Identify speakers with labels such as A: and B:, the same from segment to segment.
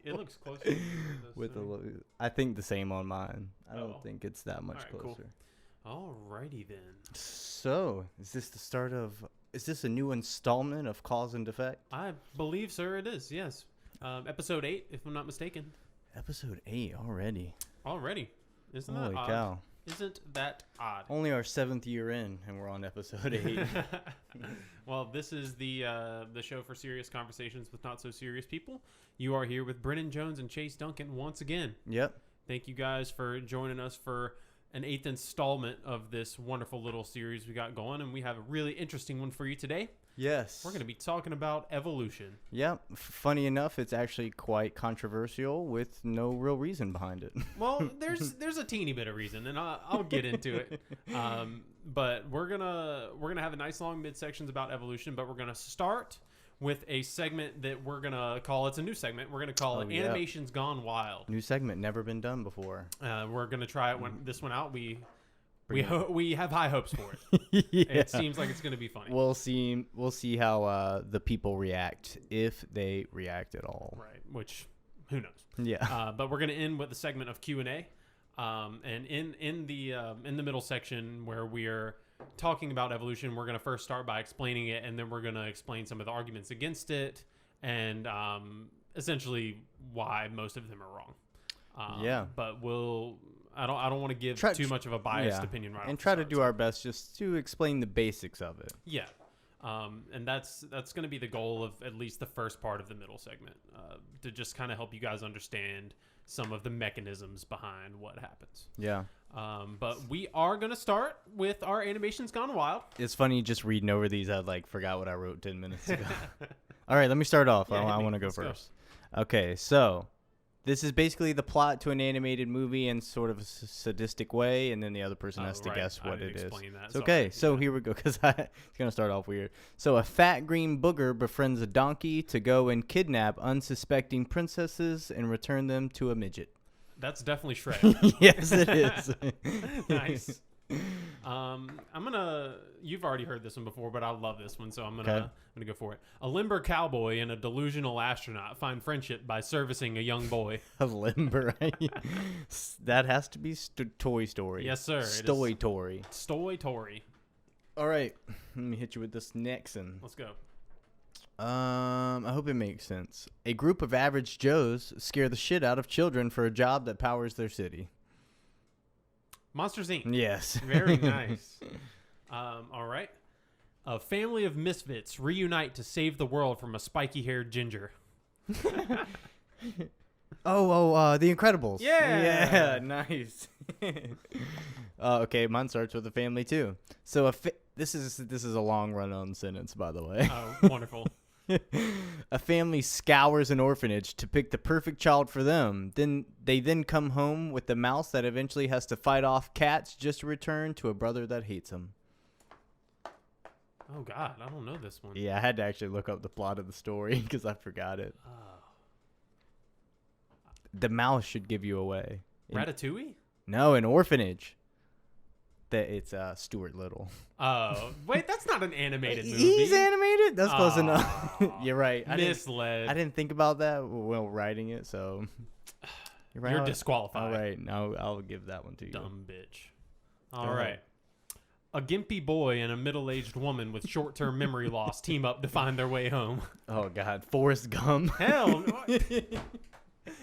A: It looks closer to you than this thing.
B: I think the same on mine. I don't
A: Oh.
B: think it's that much
A: Alright, cool.
B: closer.
A: Alrighty then.
B: So, is this the start of? Is this a new installment of Cause and Defect?
A: I believe, sir, it is. Yes. Episode 8, if I'm not mistaken.
B: Episode 8 already.
A: Already. Isn't
B: Holy
A: that odd?
B: cow!
A: Isn't that odd?
B: Only our 7th year in, and we're on episode 8.
A: Well, this is the show for serious conversations with not so serious people. You are here with Brennan Jones and Chase Duncan once again.
B: Yep.
A: Thank you guys for joining us for an 8th installment of this wonderful little series we got going, and we have a really interesting one for you today.
B: Yes.
A: We're going to be talking about evolution.
B: Yep. Funny enough, it's actually quite controversial with no real reason behind it.
A: Well, there's a teeny bit of reason, and I'll get into it. But we're gonna have a nice long midsections about evolution, but we're gonna start with a segment that we're gonna call, it's a new segment. We're gonna call it Animations Gone Wild.
B: New segment, never been done before.
A: We're gonna try it when this one out. We have high hopes for it.
B: Yeah.
A: It seems like it's gonna be funny.
B: We'll see how the people react, if they react at all.
A: Right, which who knows?
B: Yeah.
A: But we're gonna end with a segment of Q&A, and in the middle section where we're talking about evolution, we're gonna first start by explaining it, and then we're gonna explain some of the arguments against it, and essentially why most of them are wrong.
B: Yeah.
A: But I don't want to give too much of a biased opinion right off
B: and
A: the
B: try to
A: start,
B: do our best just to explain the basics of it.
A: Yeah. And that's going to be the goal of at least the first part of the middle segment, to just kind of help you guys understand some of the mechanisms behind what happens.
B: Yeah.
A: But we are going to start with our Animations Gone Wild.
B: It's funny just reading over these. I forgot what I wrote 10 minutes ago. All right, let me start off.
A: Yeah,
B: I want to go
A: Let's
B: first. Okay, so this is basically the plot to an animated movie in sort of a sadistic way, and then the other person has to guess what it is. It's okay, so here we go, because it's going to start off weird. So a fat green booger befriends a donkey to go and kidnap unsuspecting princesses and return them to a midget.
A: That's definitely Shrek.
B: Yes, it is.
A: Nice. You've already heard this one before, but I love this one, so I'm gonna go for it. A limber cowboy and a delusional astronaut find friendship by servicing a young boy.
B: A limber. That has to be Toy Story.
A: Yes, sir.
B: Story Tory.
A: Story Tory.
B: All right, let me hit you with this next one.
A: Let's go.
B: I hope it makes sense. A group of average Joes scare the shit out of children for a job that powers their city.
A: Monsters, Inc.
B: Yes.
A: Very nice. All right. A family of misfits reunite to save the world from a spiky-haired ginger.
B: The Incredibles.
A: Yeah.
B: Yeah, nice. Okay, mine starts with a family too. So this is a long run-on sentence, by the way.
A: Oh, wonderful.
B: A family scours an orphanage to pick the perfect child for them. Then they come home with the mouse that eventually has to fight off cats just to return to a brother that hates him.
A: Oh, God. I don't know this one.
B: Yeah, I had to actually look up the plot of the story because I forgot it. The mouse should give you away.
A: Ratatouille?
B: No, an orphanage. It's Stuart Little.
A: Oh, wait, that's not an animated movie.
B: He's animated? That's close enough. You're right.
A: Misled.
B: I didn't think about that while writing it, so you're right.
A: You're disqualified.
B: All right, now I'll give that one to you.
A: Dumb bitch. All right. A gimpy boy and a middle-aged woman with short-term memory loss team up to find their way home.
B: Oh God, Forrest Gump.
A: Hell,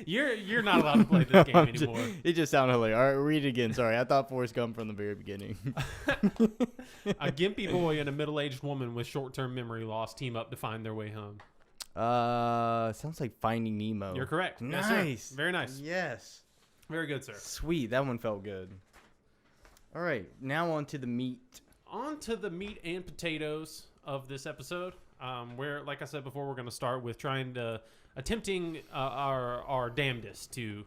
A: you're not allowed to play this game anymore.
B: It just sounded hilarious. All right, read it again. Sorry, I thought Forrest Gump from the very beginning.
A: A gimpy boy and a middle-aged woman with short-term memory loss team up to find their way home.
B: Sounds like Finding Nemo.
A: You're correct.
B: Nice.
A: Yes, sir. Very nice.
B: Yes.
A: Very good, sir.
B: Sweet. That one felt good. All right, now on to the meat.
A: On to the meat and potatoes of this episode. Where, like I said before, we're going to start with attempting our damnedest to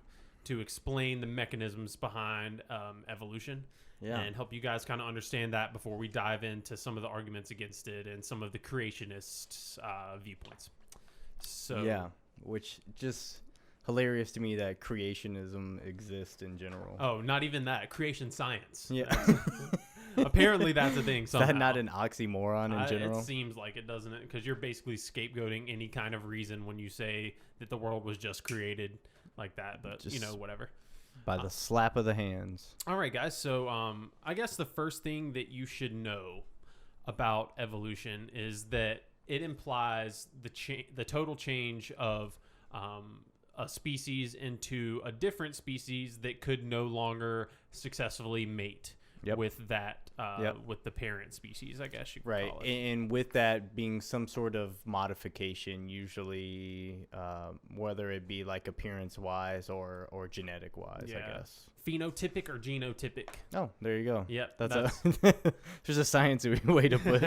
A: explain the mechanisms behind evolution, and help you guys kind of understand that before we dive into some of the arguments against it and some of the creationists' viewpoints. So
B: yeah, which just hilarious to me that creationism exists in general.
A: Oh, not even that. Creation science.
B: Yeah.
A: Apparently that's a thing somehow.
B: Is that not an oxymoron in general?
A: It seems like it, doesn't it? Because you're basically scapegoating any kind of reason when you say that the world was just created like that. But, whatever.
B: By the slap of the hands.
A: All right, guys. So I guess the first thing that you should know about evolution is that it implies the total change of a species into a different species that could no longer successfully mate with that with the parent species, I guess you could call it.
B: And with that being some sort of modification, usually whether it be like appearance wise or genetic wise, I guess.
A: Phenotypic or genotypic.
B: Oh, there you go.
A: Yep.
B: That's there's a sciencey way to put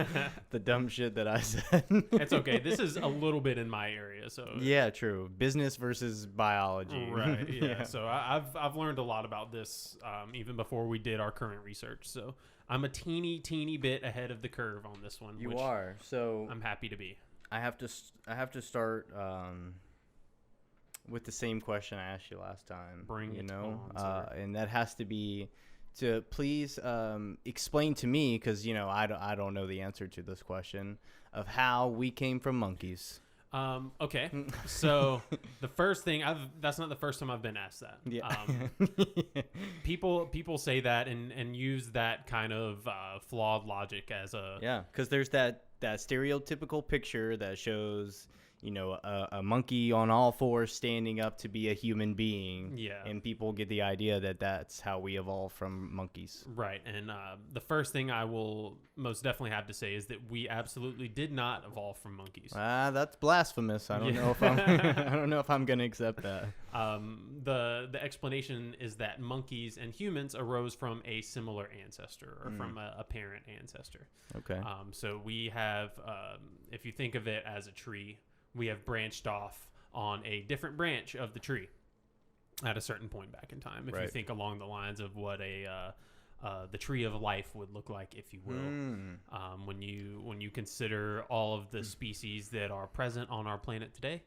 B: the dumb shit that I said.
A: It's okay. This is a little bit in my area, so
B: yeah, true. Business versus biology.
A: Right. Yeah. So I've learned a lot about this even before we did our current research. So I'm a teeny bit ahead of the curve on this one.
B: You are. So
A: I'm happy to be.
B: I have to start with the same question I asked you last time.
A: Bring it on,
B: and that has to be to please explain to me, because I don't know the answer to this question of how we came from monkeys.
A: Okay. So the first thing that's not the first time I've been asked that.
B: Yeah.
A: People say that and use that kind of flawed logic as
B: because there's that stereotypical picture that shows a monkey on all fours standing up to be a human being.
A: Yeah.
B: And people get the idea that that's how we evolved from monkeys.
A: Right. And the first thing I will most definitely have to say is that we absolutely did not evolve from monkeys.
B: That's blasphemous. I don't know if I'm I don't know if I'm going to accept that.
A: The explanation is that monkeys and humans arose from a similar ancestor or from a parent ancestor.
B: Okay.
A: So we have if you think of it as a tree, we have branched off on a different branch of the tree at a certain point back in time. If you think along the lines of what the tree of life would look like, if you will, when you consider all of the species that are present on our planet today,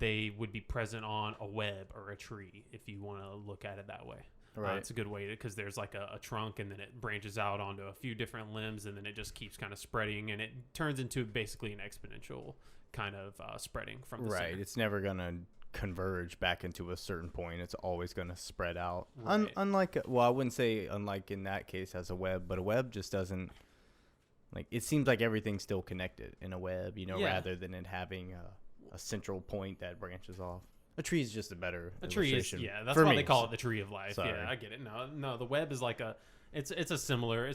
A: they would be present on a web or a tree, if you want to look at it that way. Right. It's a good way because there's like a trunk, and then it branches out onto a few different limbs, and then it just keeps kind of spreading, and it turns into basically an exponential kind of spreading from the center.
B: It's never going to converge back into a certain point. It's always going to spread out.
A: Right.
B: Unlike, I wouldn't say unlike in that case as a web, but a web just doesn't, it seems like everything's still connected in a web, rather than it having a central point that branches off. A tree is just a better illustration.
A: That's why they call it the tree of life. Sorry. Yeah, I get it. No, the web is like it's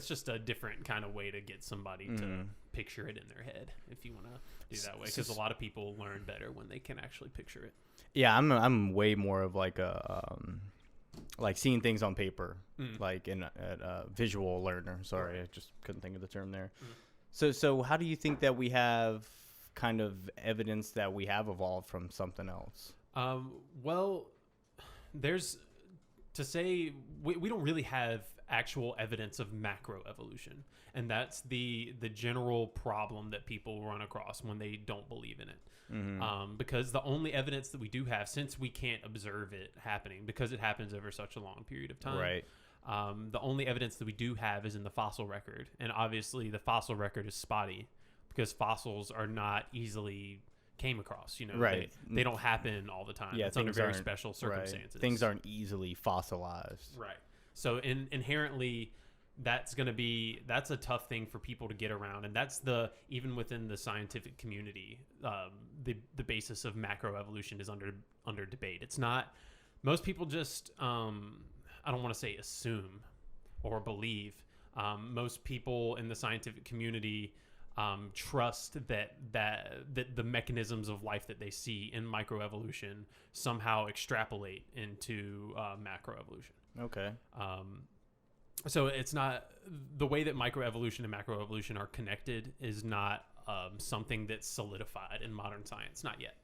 A: just a different kind of way to get somebody to picture it in their head, if you want to do that way, because a lot of people learn better when they can actually picture it.
B: Yeah, I'm way more of like seeing things on paper, like a visual learner. Sorry, I just couldn't think of the term there. So how do you think that we have kind of evidence that we have evolved from something else?
A: Well, there's to say we don't really have actual evidence of macroevolution, and that's the general problem that people run across when they don't believe in it. Because the only evidence that we do have, since we can't observe it happening because it happens over such a long period of time,
B: right?
A: The only evidence that we do have is in the fossil record, and obviously the fossil record is spotty because fossils are not easily came across,
B: right?
A: They don't happen all the time. It's under very special circumstances.
B: Right. Things aren't easily fossilized,
A: right? So inherently, that's a tough thing for people to get around, and that's even within the scientific community, the basis of macroevolution is under debate. It's not, most people just I don't want to say assume or believe. Most people in the scientific community trust that the mechanisms of life that they see in microevolution somehow extrapolate into macroevolution.
B: Okay.
A: So it's not the way that microevolution and macroevolution are connected is not something that's solidified in modern science. Not yet.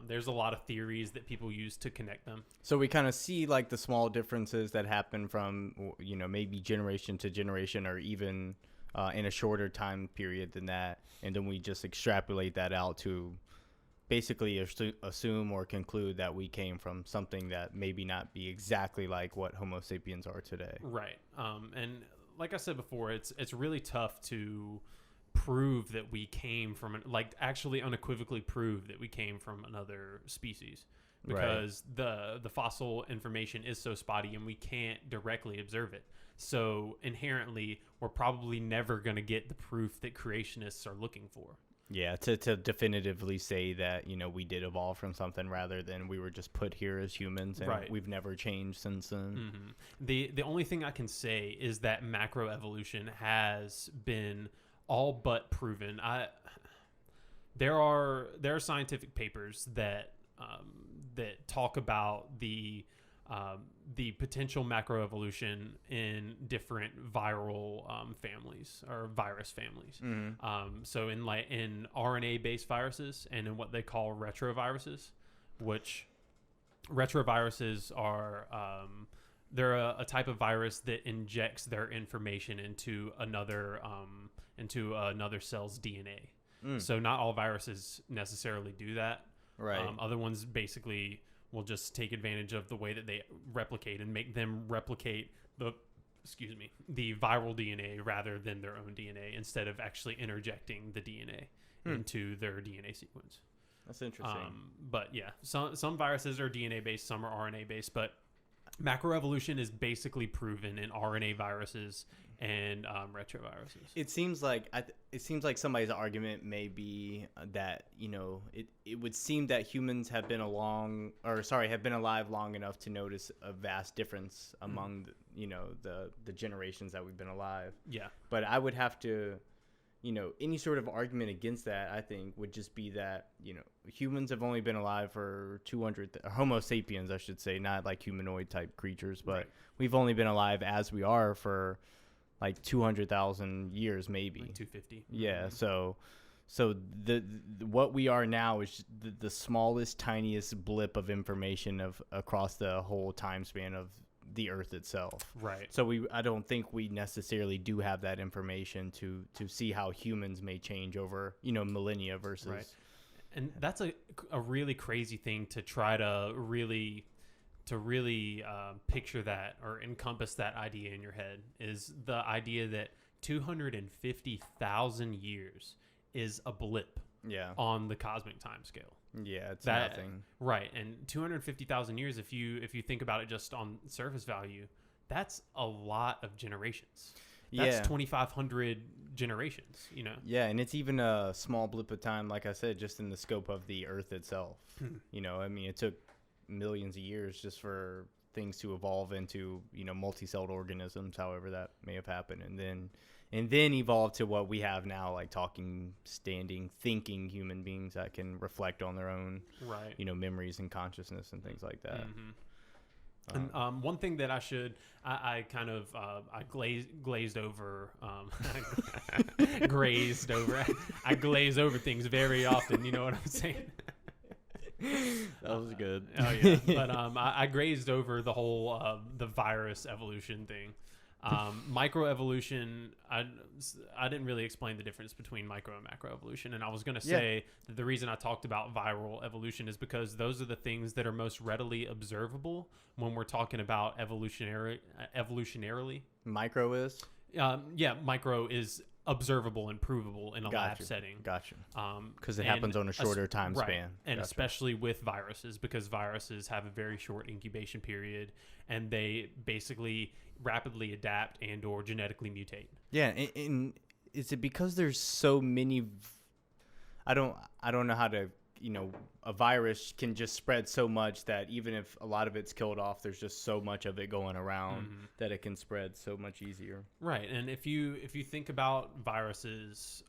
A: There's a lot of theories that people use to connect them.
B: So we kind of see like the small differences that happen from, maybe generation to generation, or even in a shorter time period than that. And then we just extrapolate that out to basically assume or conclude that we came from something that maybe not be exactly like what Homo sapiens are today.
A: Right. And like I said before, it's really tough to prove that we came from actually unequivocally prove that we came from another species, because the fossil information is so spotty and we can't directly observe it. So inherently, we're probably never going to get the proof that creationists are looking for.
B: Yeah, to definitively say that, we did evolve from something rather than we were just put here as humans and we've never changed since then.
A: The only thing I can say is that macroevolution has been all but proven. There are scientific papers that talk about the potential macroevolution in different viral families or virus families. So in RNA-based viruses and in what they call retroviruses, which retroviruses are they're a type of virus that injects their information into another cell's DNA. So not all viruses necessarily do that.
B: Right.
A: Other ones basically will just take advantage of the way that they replicate and make them replicate the viral DNA rather than their own DNA, instead of actually interjecting the DNA into their DNA sequence.
B: That's interesting.
A: But yeah, some viruses are DNA based, some are RNA based, but macroevolution is basically proven in RNA viruses and retroviruses.
B: It seems like somebody's argument may be that it would seem that humans have been alive long enough to notice a vast difference among the generations that we've been alive.
A: Yeah.
B: But I would have to, any sort of argument against that, I think, would just be that humans have only been alive for 200. Homo sapiens, I should say, not like humanoid type creatures, but we've only been alive as we are for like 200,000 years, maybe
A: like 250.
B: Yeah. So the what we are now is the smallest, tiniest blip of information across the whole time span of the Earth itself.
A: Right.
B: So I don't think we necessarily do have that information to see how humans may change over millennia versus.
A: Right. And that's a really crazy thing to try to really picture that or encompass that idea in your head, is the idea that 250,000 years is a blip on the cosmic time scale.
B: Yeah, it's nothing.
A: Right. And 250,000 years, if you think about it just on surface value, that's a lot of generations. That's 2,500 generations,
B: Yeah, and it's even a small blip of time, like I said, just in the scope of the Earth itself. It took millions of years just for things to evolve into multi-celled organisms, however that may have happened, and then evolve to what we have now, like talking, standing, thinking human beings that can reflect on their own memories and consciousness and things like that.
A: And one thing that I glazed over, grazed over. I glaze over things very often. You know what I'm saying?
B: That was good.
A: Oh yeah, but I grazed over the whole the virus evolution thing. Microevolution, I didn't really explain the difference between micro and macroevolution, and I was going to say that the reason I talked about viral evolution is because those are the things that are most readily observable when we're talking about evolutionarily.
B: Micro is?
A: Micro is observable and provable in a lab setting.
B: Gotcha. Because it happens on a shorter time span.
A: And especially with viruses, because viruses have a very short incubation period, and they basically rapidly adapt and or genetically mutate.
B: Yeah, and is it because there's so many? I don't know how to. A virus can just spread so much that even if a lot of it's killed off, there's just so much of it going around that it can spread so much easier.
A: Right, and if you think about viruses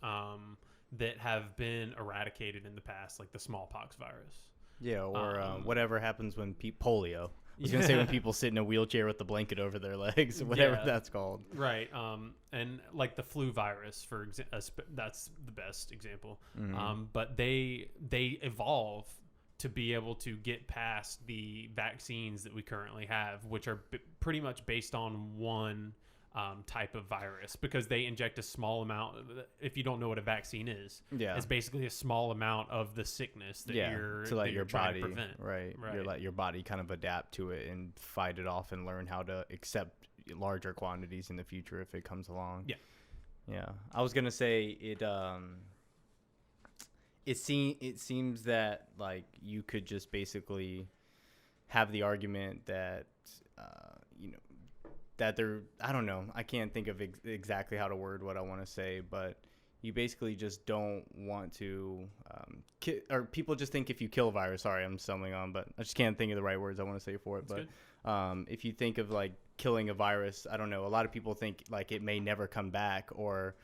A: that have been eradicated in the past, like the smallpox virus.
B: Yeah, or whatever happens when polio. I was going to say when people sit in a wheelchair with the blanket over their legs, whatever that's called.
A: Right. And like the flu virus, for example, that's the best example. But they evolve to be able to get past the vaccines that we currently have, which are pretty much based on one type of virus, because they inject a small amount. If you don't know what a vaccine is, it's basically a small amount of the sickness that you're
B: to let your body
A: prevent.
B: Right. You let your body kind of adapt to it and fight it off and learn how to accept larger quantities in the future if it comes along.
A: Yeah.
B: I was gonna say it seems that like you could just basically have the argument that that I don't know, I can't think of exactly how to word what I want to say, but you basically just don't want to or people just think if you kill a virus, sorry, I'm stumbling on, but I just can't think of the right words I want to say for it.
A: That's
B: but if you think of like killing a virus, I don't know, a lot of people think like it may never come back, or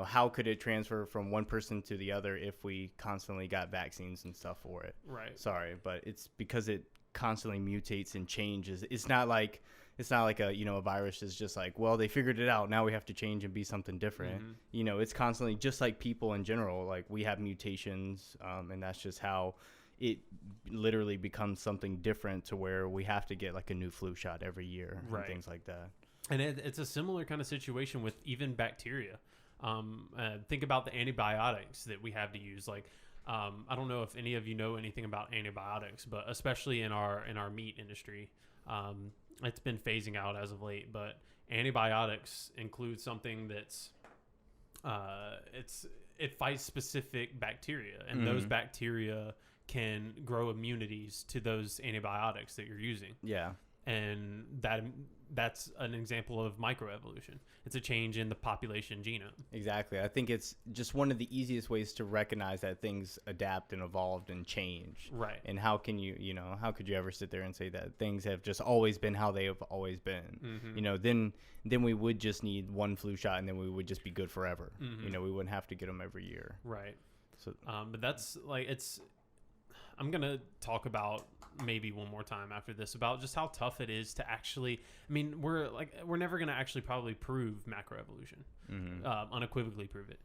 B: how could it transfer from one person to the other if we constantly got vaccines and stuff for it.
A: Right.
B: Sorry, but it's because it constantly mutates and changes. It's not like a a virus is just like, well, they figured it out, now we have to change and be something different. It's constantly just like people in general, like we have mutations, and that's just how it literally becomes something different to where we have to get like a new flu shot every year.
A: Right.
B: And things like that.
A: And it's a similar kind of situation with even bacteria. Think about the antibiotics that we have to use. Like, I don't know if any of you know anything about antibiotics, but especially in our meat industry, it's been phasing out as of late. But antibiotics include something that's it fights specific bacteria, and those bacteria can grow immunities to those antibiotics that you're using.
B: Yeah.
A: And that's an example of microevolution. It's a change in the population genome.
B: Exactly. I think it's just one of the easiest ways to recognize that things adapt and evolved and change.
A: Right.
B: And how can how could you ever sit there and say that things have just always been how they have always been? Then we would just need one flu shot, and then we would just be good forever. We wouldn't have to get them every year.
A: Right.
B: So,
A: but that's like, I'm going to talk about maybe one more time after this about just how tough it is to actually, I mean, we're never going to actually probably prove macroevolution, unequivocally prove it.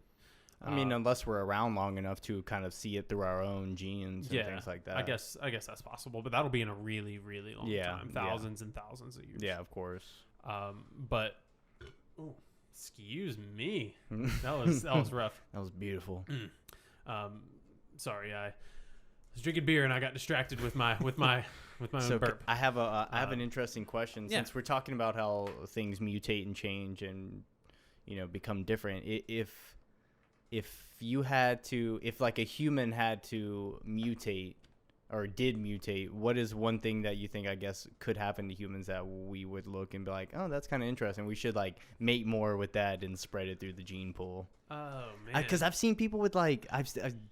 B: I mean, unless we're around long enough to kind of see it through our own genes and things like that.
A: I guess that's possible, but that'll be in a really, really long time, thousands and thousands of years.
B: Yeah, of course.
A: But excuse me, that was rough.
B: That was beautiful.
A: Sorry, I was drinking beer and I got distracted with my own burp.
B: I have an interesting question. Since we're talking about how things mutate and change and become different. If like a human had to mutate or did mutate, what is one thing that you think, I guess, could happen to humans that we would look and be like, oh, that's kind of interesting, we should like mate more with that and spread it through the gene pool?
A: Oh man,
B: because I've seen people with like, I'm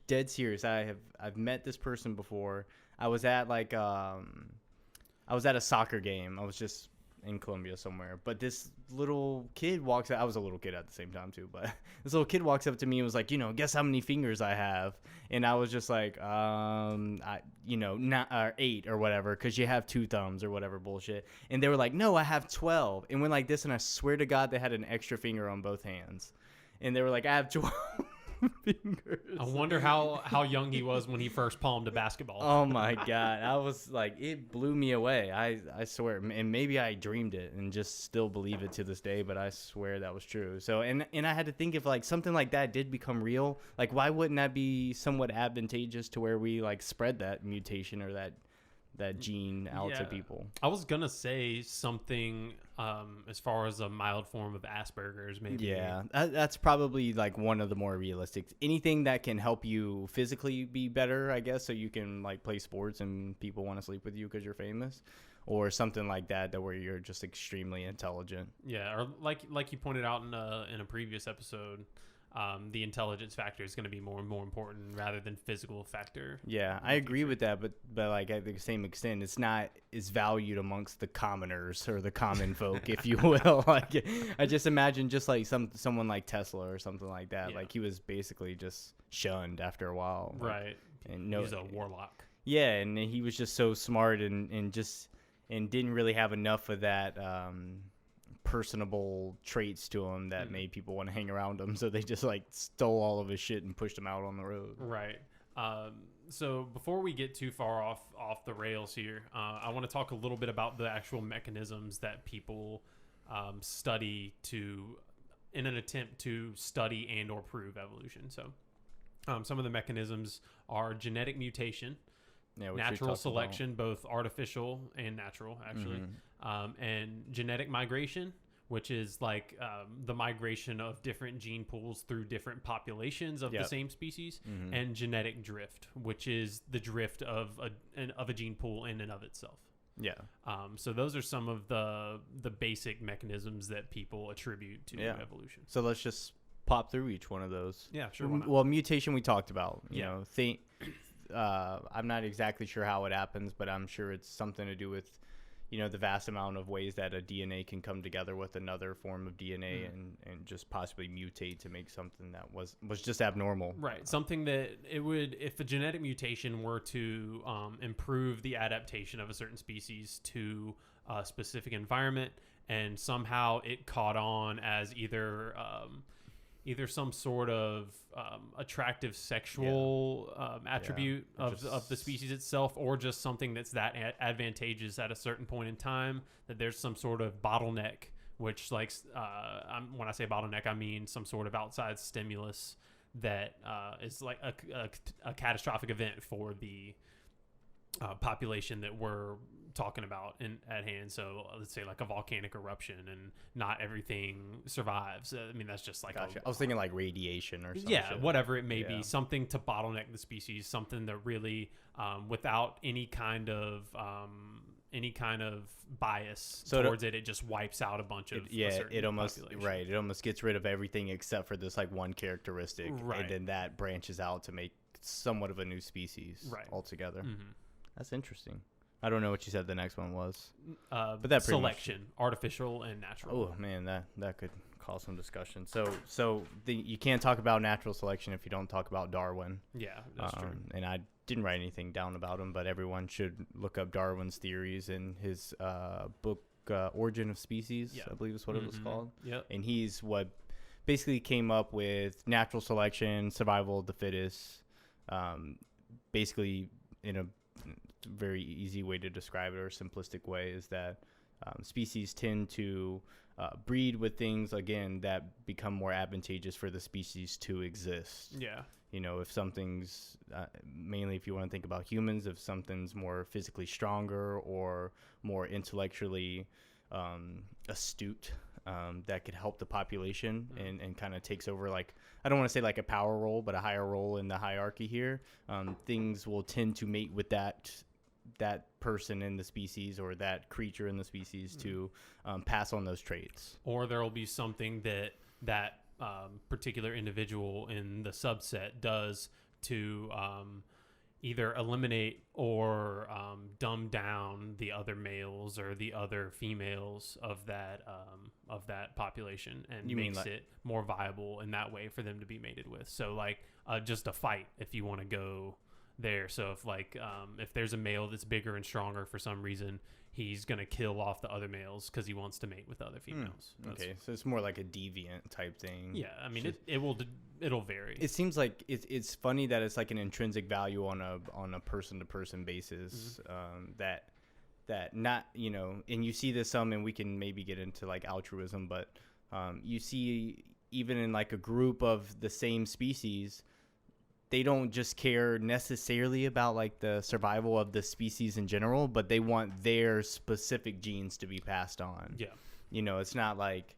B: dead serious, I've met this person before. I was at a soccer game. I was just in Colombia somewhere, but this little kid walks out. I was a little kid at the same time too, but this little kid walks up to me and was like, guess how many fingers I have? And I was just like, not 8 or whatever, because you have 2 thumbs or whatever bullshit. And they were like, no, I have 12, and went like this, and I swear to God they had an extra finger on both hands, and they were like, I have 12 fingers.
A: I wonder how young he was when he first palmed a basketball.
B: Oh my God. I was like, it blew me away. I swear. And maybe I dreamed it and just still believe it to this day, but I swear that was true. So, and I had to think, if like something like that did become real, like why wouldn't that be somewhat advantageous to where we like spread that mutation or that gene out to people?
A: I was gonna say something as far as a mild form of Asperger's, maybe.
B: Yeah, that's probably like one of the more realistic. Anything that can help you physically be better, I guess, so you can like play sports and people want to sleep with you because you're famous, or something like that where you're just extremely intelligent.
A: Yeah, or like you pointed out in a previous episode, the intelligence factor is going to be more and more important rather than physical factor.
B: Yeah, I agree with that, but like at the same extent, it's not as valued amongst the commoners or the common folk, if you will. Like, I just imagine just like someone like Tesla or something like that. Yeah. Like he was basically just shunned after a while. Like,
A: right.
B: And
A: he's a warlock.
B: Yeah, and he was just so smart and didn't really have enough of that personable traits to him that made people want to hang around him, so they just like stole all of his shit and pushed him out on the road.
A: Right. So before we get too far off the rails here, I want to talk a little bit about the actual mechanisms that people study in an attempt to study and or prove evolution. So some of the mechanisms are genetic mutation. natural selection, both artificial and natural, actually, and genetic migration, which is like the migration of different gene pools through different populations of the same species, and genetic drift, which is the drift of a gene pool in and of itself.
B: Yeah.
A: So those are some of the basic mechanisms that people attribute to evolution.
B: So let's just pop through each one of those.
A: Yeah, sure.
B: Well, mutation we talked about. You know, I'm not exactly sure how it happens, but I'm sure it's something to do with, the vast amount of ways that a DNA can come together with another form of DNA and just possibly mutate to make something that was just abnormal.
A: Right. Something that it would, if a genetic mutation were to improve the adaptation of a certain species to a specific environment, and somehow it caught on as either some sort of attractive sexual attribute of the species itself, or just something that's that advantageous at a certain point in time, that there's some sort of bottleneck, which when I say bottleneck, I mean some sort of outside stimulus that is like a catastrophic event for the population that we're talking about at hand. So let's say like a volcanic eruption and not everything survives. I mean, that's just like
B: I was thinking like radiation or something.
A: Yeah, whatever it may be, something to bottleneck the species, something that really without any kind of bias towards it just wipes out a bunch of
B: it almost gets rid of everything except for this like one characteristic, and then that branches out to make somewhat of a new species altogether. That's interesting. I don't know what you said the next one was.
A: But that selection, artificial and natural.
B: Oh, man, that could cause some discussion. So you can't talk about natural selection if you don't talk about Darwin.
A: Yeah, that's true.
B: And I didn't write anything down about him, but everyone should look up Darwin's theories in his book, Origin of Species, I believe is what it was called.
A: Yep.
B: And he's what basically came up with natural selection, survival of the fittest, basically in a very easy way to describe it, or simplistic way, is that species tend to breed with things, again, that become more advantageous for the species to exist.
A: Yeah.
B: If something's mainly, if you want to think about humans, if something's more physically stronger or more intellectually astute, that could help the population and kind of takes over, like, I don't want to say like a power role, but a higher role in the hierarchy here. Things will tend to mate with that person in the species or that creature in the species to pass on those traits.
A: Or there will be something that particular individual in the subset does to either eliminate or dumb down the other males or the other females of that population, and makes it more viable in that way for them to be mated with. So like just a fight, if you want to go there. So if there's a male that's bigger and stronger for some reason, he's going to kill off the other males because he wants to mate with other females.
B: Okay, so it's more like a deviant type thing.
A: Yeah, I mean, it'll vary.
B: It seems like it's funny that it's like an intrinsic value on a person-to-person basis, that not, and you see this some, and we can maybe get into like altruism, but you see even in like a group of the same species, they don't just care necessarily about like the survival of the species in general, but they want their specific genes to be passed on.
A: Yeah.
B: It's not like,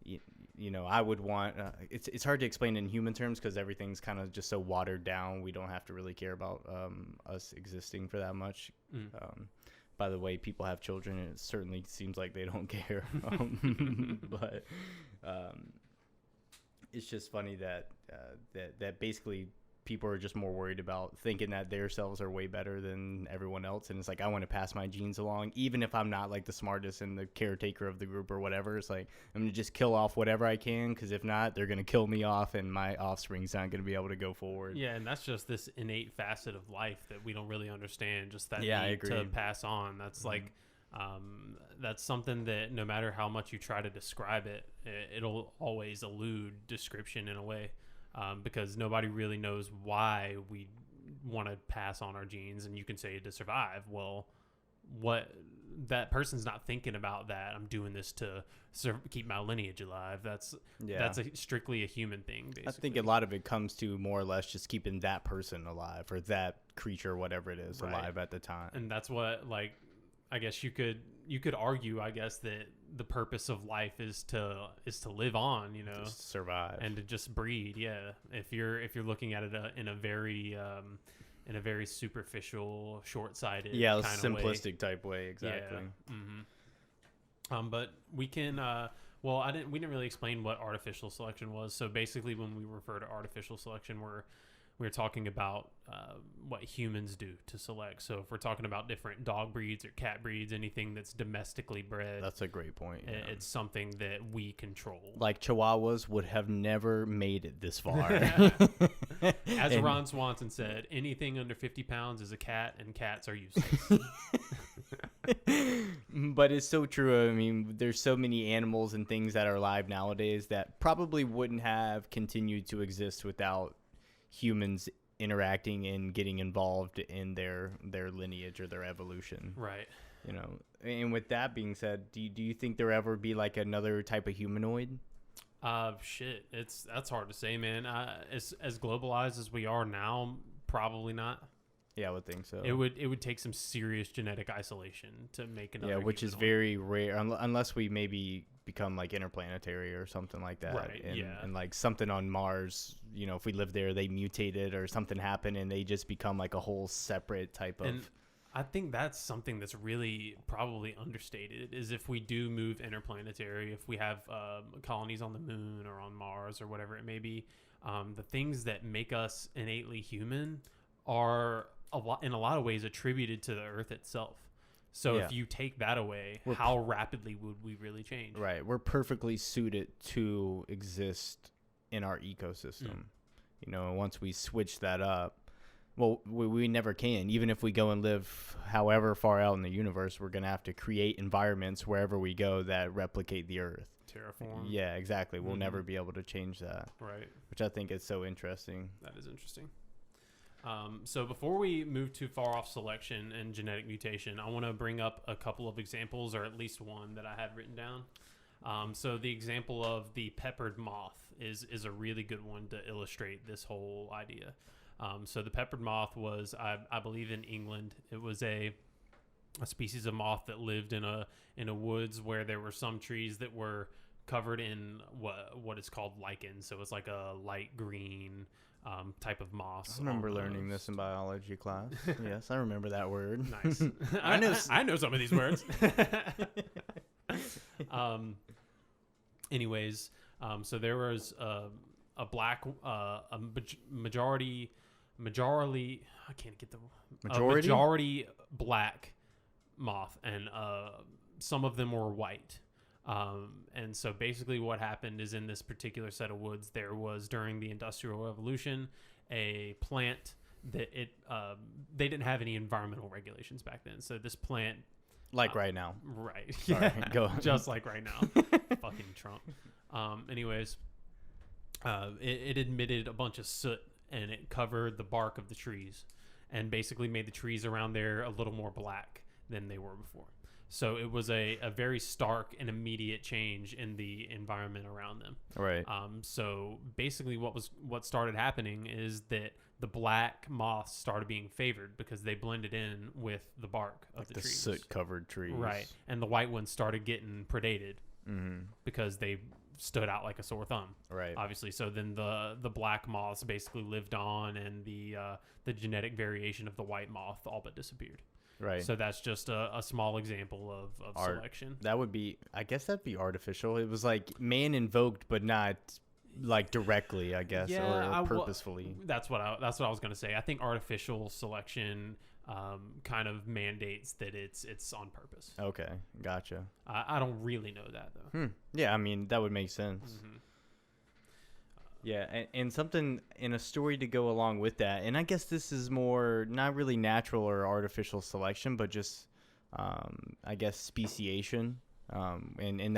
B: I would want, it's hard to explain in human terms because everything's kind of just so watered down. We don't have to really care about us existing for that much. By the way, people have children, and it certainly seems like they don't care. But it's just funny that basically people are just more worried about thinking that their selves are way better than everyone else. And it's like, I want to pass my genes along, even if I'm not like the smartest and the caretaker of the group or whatever. It's like, I'm going to just kill off whatever I can, because if not, they're going to kill me off and my offspring's not going to be able to go forward.
A: Yeah, and that's just this innate facet of life that we don't really understand, just that
B: I
A: need
B: agree.
A: to pass on. That's like, that's something that no matter how much you try to describe it, it'll always elude description in a way. Because nobody really knows why we want to pass on our genes. And you can say to survive. Well, what that person's not thinking about that I'm doing this to keep my lineage alive. That's strictly a human thing, basically. I
B: think a lot of it comes to more or less just keeping that person alive, or that creature, whatever it is, alive at the time.
A: And that's what, like, I guess you could argue, I guess, that the purpose of life is to live on, you know,
B: just survive
A: and to just breed. Yeah. If you're looking at it in a very superficial, short-sighted, kind
B: simplistic
A: way.
B: Type way, exactly.
A: Yeah. Mm-hmm. But we can. We didn't really explain what artificial selection was. So basically, when we refer to artificial selection, we're talking about what humans do to select. So if we're talking about different dog breeds or cat breeds, anything that's domestically bred.
B: That's a great point. Yeah.
A: It's something that we control.
B: Like Chihuahuas would have never made it this far.
A: As Ron Swanson said, anything under 50 pounds is a cat, and cats are useless.
B: But it's so true. I mean, there's so many animals and things that are alive nowadays that probably wouldn't have continued to exist without humans interacting and getting involved in their lineage or their evolution.
A: Right.
B: You know, and with that being said, do you think there ever be like another type of humanoid?
A: Shit, that's hard to say, man. As globalized as we are now, probably not.
B: Yeah, I would think so.
A: It would take some serious genetic isolation to make another.
B: Yeah, which is very rare, unless we maybe become like interplanetary or something like that.
A: Right.
B: And like something on Mars, you know, if we live there, they mutated or something happened, and they just become like a whole separate type of.
A: And I think that's something that's really probably understated. Is if we do move interplanetary, if we have colonies on the moon or on Mars or whatever it may be, the things that make us innately human are in a lot of ways attributed to the Earth itself. So if you take that away, how rapidly would we really change?
B: Right. We're perfectly suited to exist in our ecosystem. You know, once we switch that up, well, we never can. Even if we go and live however far out in the universe, we're going to have to create environments wherever we go that replicate the Earth.
A: Terraform.
B: Yeah, exactly. We'll never be able to change that.
A: Right.
B: Which I think is so interesting.
A: That is interesting. So before we move too far off selection and genetic mutation, I want to bring up a couple of examples, or at least one that I had written down. So the example of the peppered moth is a really good one to illustrate this whole idea. So the peppered moth was, I believe, in England. It was a species of moth that lived in a woods where there were some trees that were covered in what is called lichen. So it's like a light green type of moss.
B: I remember learning this in biology class. Yes, I remember that word.
A: Nice. I know some of these words. Anyways, so there was a black, majority. I can't get the majority black moth, and some of them were white. And so basically what happened is, in this particular set of woods, there was, during the Industrial Revolution, a plant that they didn't have any environmental regulations back then. So this plant,
B: like right now,
A: right?
B: Sorry, go on.
A: Just like right now, fucking Trump. Anyways, it emitted a bunch of soot, and it covered the bark of the trees, and basically made the trees around there a little more black than they were before. So it was a very stark and immediate change in the environment around them.
B: Right.
A: So basically what started happening is that the black moths started being favored because they blended in with the bark of the trees.
B: The soot-covered trees.
A: Right. And the white ones started getting predated because they stood out like a sore thumb.
B: Right.
A: Obviously. So then the black moths basically lived on, and the genetic variation of the white moth all but disappeared.
B: Right.
A: So that's just a small example of selection.
B: That would be, I guess that'd be artificial. It was like man invoked, but not like directly, I guess, or purposefully.
A: That's what I was going to say. I think artificial selection kind of mandates that it's on purpose.
B: Okay, gotcha.
A: I don't really know that though.
B: Yeah, I mean that would make sense. Yeah, and something in a story to go along with that, and I guess this is more not really natural or artificial selection, but just I guess speciation, and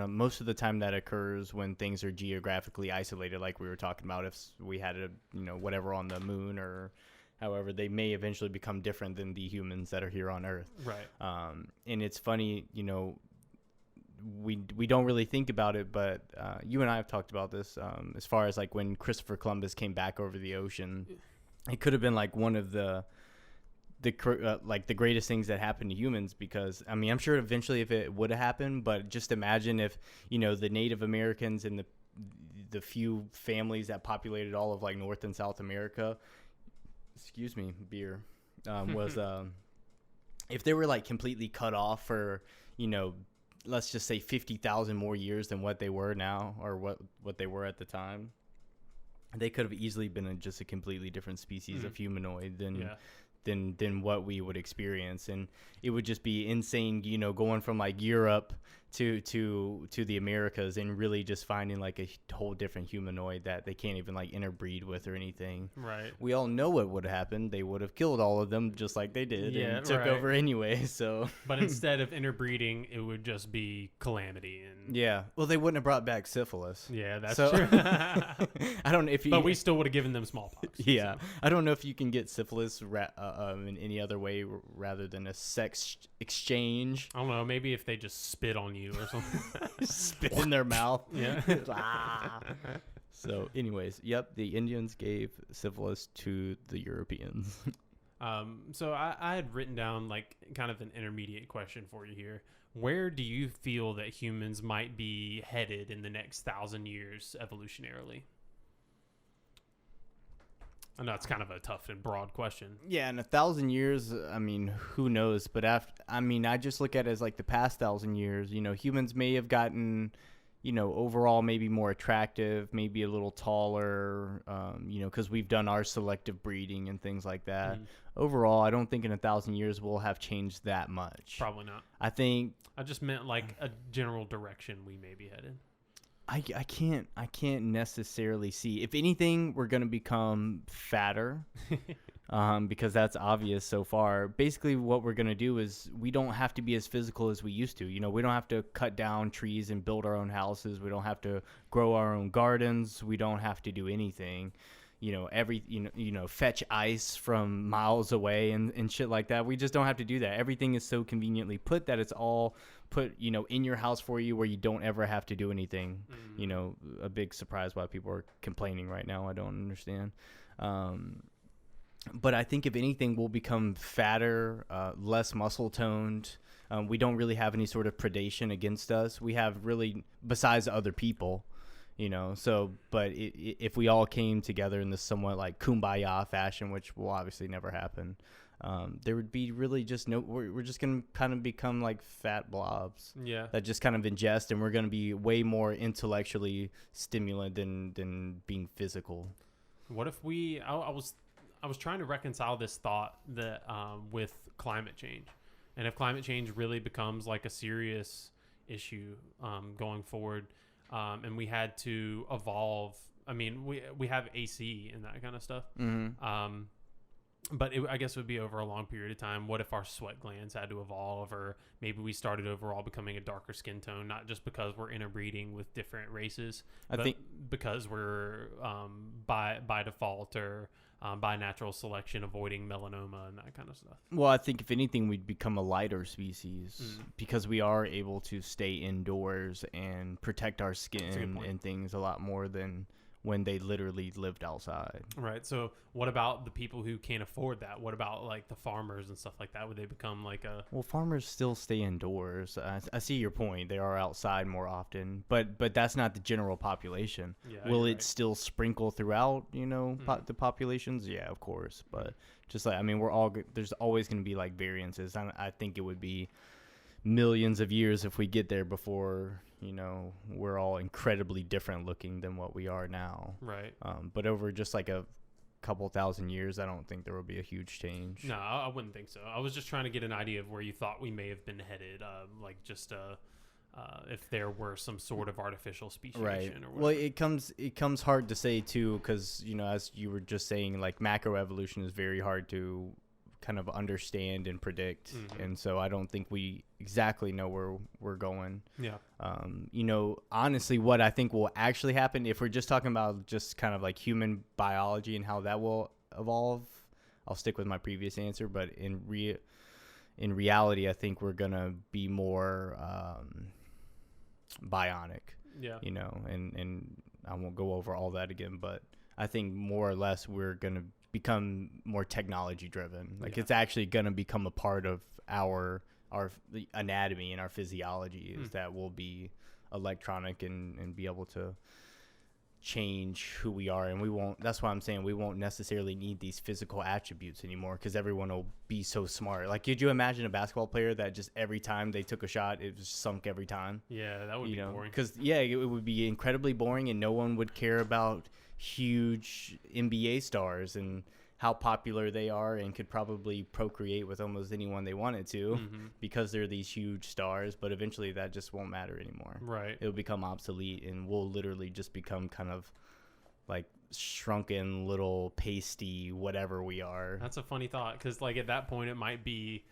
B: most of the time that occurs when things are geographically isolated, like we were talking about. If we had whatever on the moon or However, they may eventually become different than the humans that are here on Earth.
A: Right.
B: And it's funny, we don't really think about it, but you and I have talked about this as far as like when Christopher Columbus came back over the ocean. It could have been like one of the greatest things that happened to humans, because I mean, I'm sure eventually if it would have happened, but just imagine if the Native Americans and the few families that populated all of like North and South America, was if they were like completely cut off for let's just say 50,000 more years than what they were now, or what they were at the time, they could have easily been just a completely different species of humanoid than what we would experience. And it would just be insane, going from like Europe to the Americas and really just finding like a whole different humanoid that they can't even like interbreed with or anything.
A: Right.
B: We all know what would have happened. They would have killed all of them just like they did and took over anyway. So,
A: but instead of interbreeding, it would just be calamity. And
B: well, they wouldn't have brought back syphilis.
A: Yeah, that's true.
B: I don't know if
A: but we still would have given them smallpox.
B: Yeah, so. I don't know if you can get syphilis in any other way rather than a sex exchange.
A: I don't know. Maybe if they just spit on you or something.
B: Spit in their mouth.
A: Yeah.
B: So anyways, the Indians gave syphilis to the Europeans.
A: So I had written down like kind of an intermediate question for you here. Where do you feel that humans might be headed in the next 1,000 years evolutionarily? I know it's kind of a tough and broad question.
B: Yeah, in 1,000 years, I mean, who knows? But I just look at it as like the past 1,000 years. Humans may have gotten, overall maybe more attractive, maybe a little taller, because we've done our selective breeding and things like that. Overall, I don't think in 1,000 years we'll have changed that much.
A: Probably not.
B: I
A: just meant like a general direction we may be headed.
B: I can't necessarily see. If anything, we're going to become fatter because that's obvious so far. Basically, what we're going to do is we don't have to be as physical as we used to. We don't have to cut down trees and build our own houses. We don't have to grow our own gardens. We don't have to do anything. Fetch ice from miles away and shit like that. We just don't have to do that. Everything is so conveniently put that it's all put, in your house for you where you don't ever have to do anything. A big surprise why people are complaining right now. I don't understand. But I think if anything, we'll become fatter, less muscle toned. We don't really have any sort of predation against us. We have really, besides other people. But if we all came together in this somewhat like kumbaya fashion, which will obviously never happen, there would be really just we're just going to kind of become like fat blobs that just kind of ingest, and we're going to be way more intellectually stimulant than being physical.
A: What if I was trying to reconcile this thought that with climate change, and if climate change really becomes like a serious issue going forward, and we had to evolve. I mean, we have AC and that kind of stuff. But I guess it would be over a long period of time. What if our sweat glands had to evolve, or maybe we started overall becoming a darker skin tone, not just because we're interbreeding with different races, but because we're by default or by natural selection avoiding melanoma and that kind of stuff.
B: Well, I think if anything, we'd become a lighter species because we are able to stay indoors and protect our skin and things a lot more than when they literally lived outside.
A: Right. So what about the people who can't afford that? What about like the farmers and stuff like that? Would they become like a...
B: Well, farmers still stay indoors. I see your point. They are outside more often, but that's not the general population. Yeah, will it still sprinkle throughout, the populations? Yeah, of course. But just like, I mean, there's always going to be like variances. I think it would be millions of years if we get there before we're all incredibly different looking than what we are now.
A: Right.
B: But over just like a couple thousand years, I don't think there will be a huge change.
A: No, I wouldn't think so. I was just trying to get an idea of where you thought we may have been headed, if there were some sort of artificial speciation or whatever.
B: Well, it comes hard to say too, because as you were just saying, like macroevolution is very hard to kind of understand and predict, and so I don't think we exactly know where we're going.
A: Yeah.
B: Honestly, what I think will actually happen, if we're just talking about just kind of like human biology and how that will evolve, I'll stick with my previous answer, but in reality, I think we're gonna be more bionic.
A: Yeah.
B: You know, and I won't go over all that again, but I think more or less we're gonna become more technology driven. Like it's actually gonna become a part of our anatomy and our physiology is that we'll be electronic and be able to change who we are, and we won't. That's why I'm saying we won't necessarily need these physical attributes anymore because everyone will be so smart. Like, could you imagine a basketball player that just every time they took a shot, it was sunk every time?
A: Yeah, that would be boring.
B: Because it would be incredibly boring, and no one would care about huge NBA stars and how popular they are, and could probably procreate with almost anyone they wanted to because they're these huge stars. But eventually that just won't matter anymore.
A: Right.
B: It'll become obsolete, and we'll literally just become kind of like shrunken little pasty whatever we are.
A: That's a funny thought, because like at that point it might be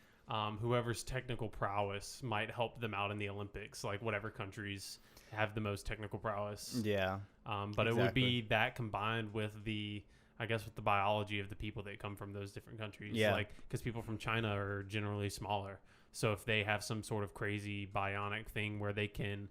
A: whoever's technical prowess might help them out in the Olympics, like whatever countries have the most technical prowess.
B: Yeah.
A: But it would be that combined with the biology of the people that come from those different countries.
B: Yeah.
A: Like, because people from China are generally smaller. So if they have some sort of crazy bionic thing where they can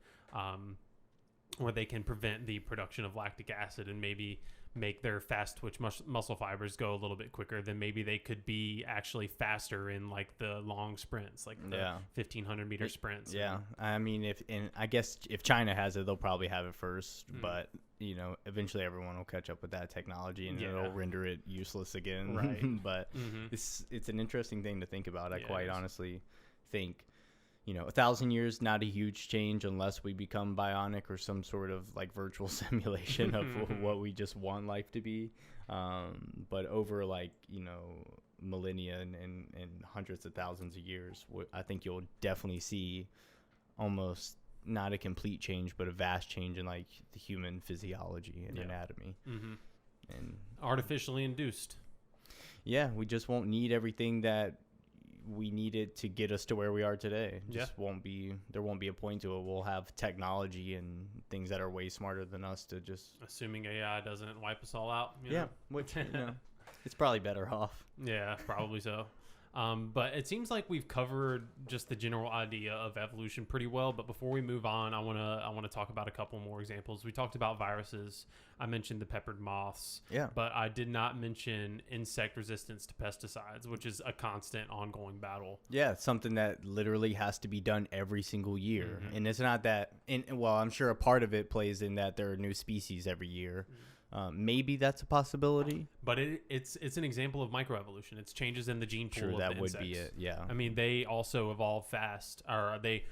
A: prevent the production of lactic acid and maybe make their fast twitch muscle fibers go a little bit quicker, then maybe they could be actually faster in like the long sprints, like the 1,500 meter sprints.
B: Yeah. I mean, I guess if China has it, they'll probably have it first, but you know, eventually everyone will catch up with that technology, and it'll render it useless again.
A: Right.
B: But it's an interesting thing to think about. I quite honestly think, you know, 1,000 years, not a huge change unless we become bionic or some sort of like virtual simulation of what we just want life to be. But over like, you know, millennia and hundreds of thousands of years, I think you'll definitely see almost not a complete change, but a vast change in like the human physiology and anatomy. And
A: artificially induced.
B: Yeah, we just won't need everything that we needed to get us to where we are today. There won't be a point to it. We'll have technology and things that are way smarter than us to just,
A: assuming AI doesn't wipe us all out. You know?
B: Which you know, it's probably better off.
A: Yeah, probably so. But it seems like we've covered just the general idea of evolution pretty well. But before we move on, I wanna talk about a couple more examples. We talked about viruses. I mentioned the peppered moths.
B: Yeah.
A: But I did not mention insect resistance to pesticides, which is a constant ongoing battle.
B: Yeah, it's something that literally has to be done every single year. And it's not that. Well, I'm sure a part of it plays in that there are new species every year. Maybe that's a possibility,
A: but it's an example of microevolution. It's changes in the gene pool.
B: Sure, that
A: would
B: be it. Yeah.
A: I mean, they also evolve fast, or they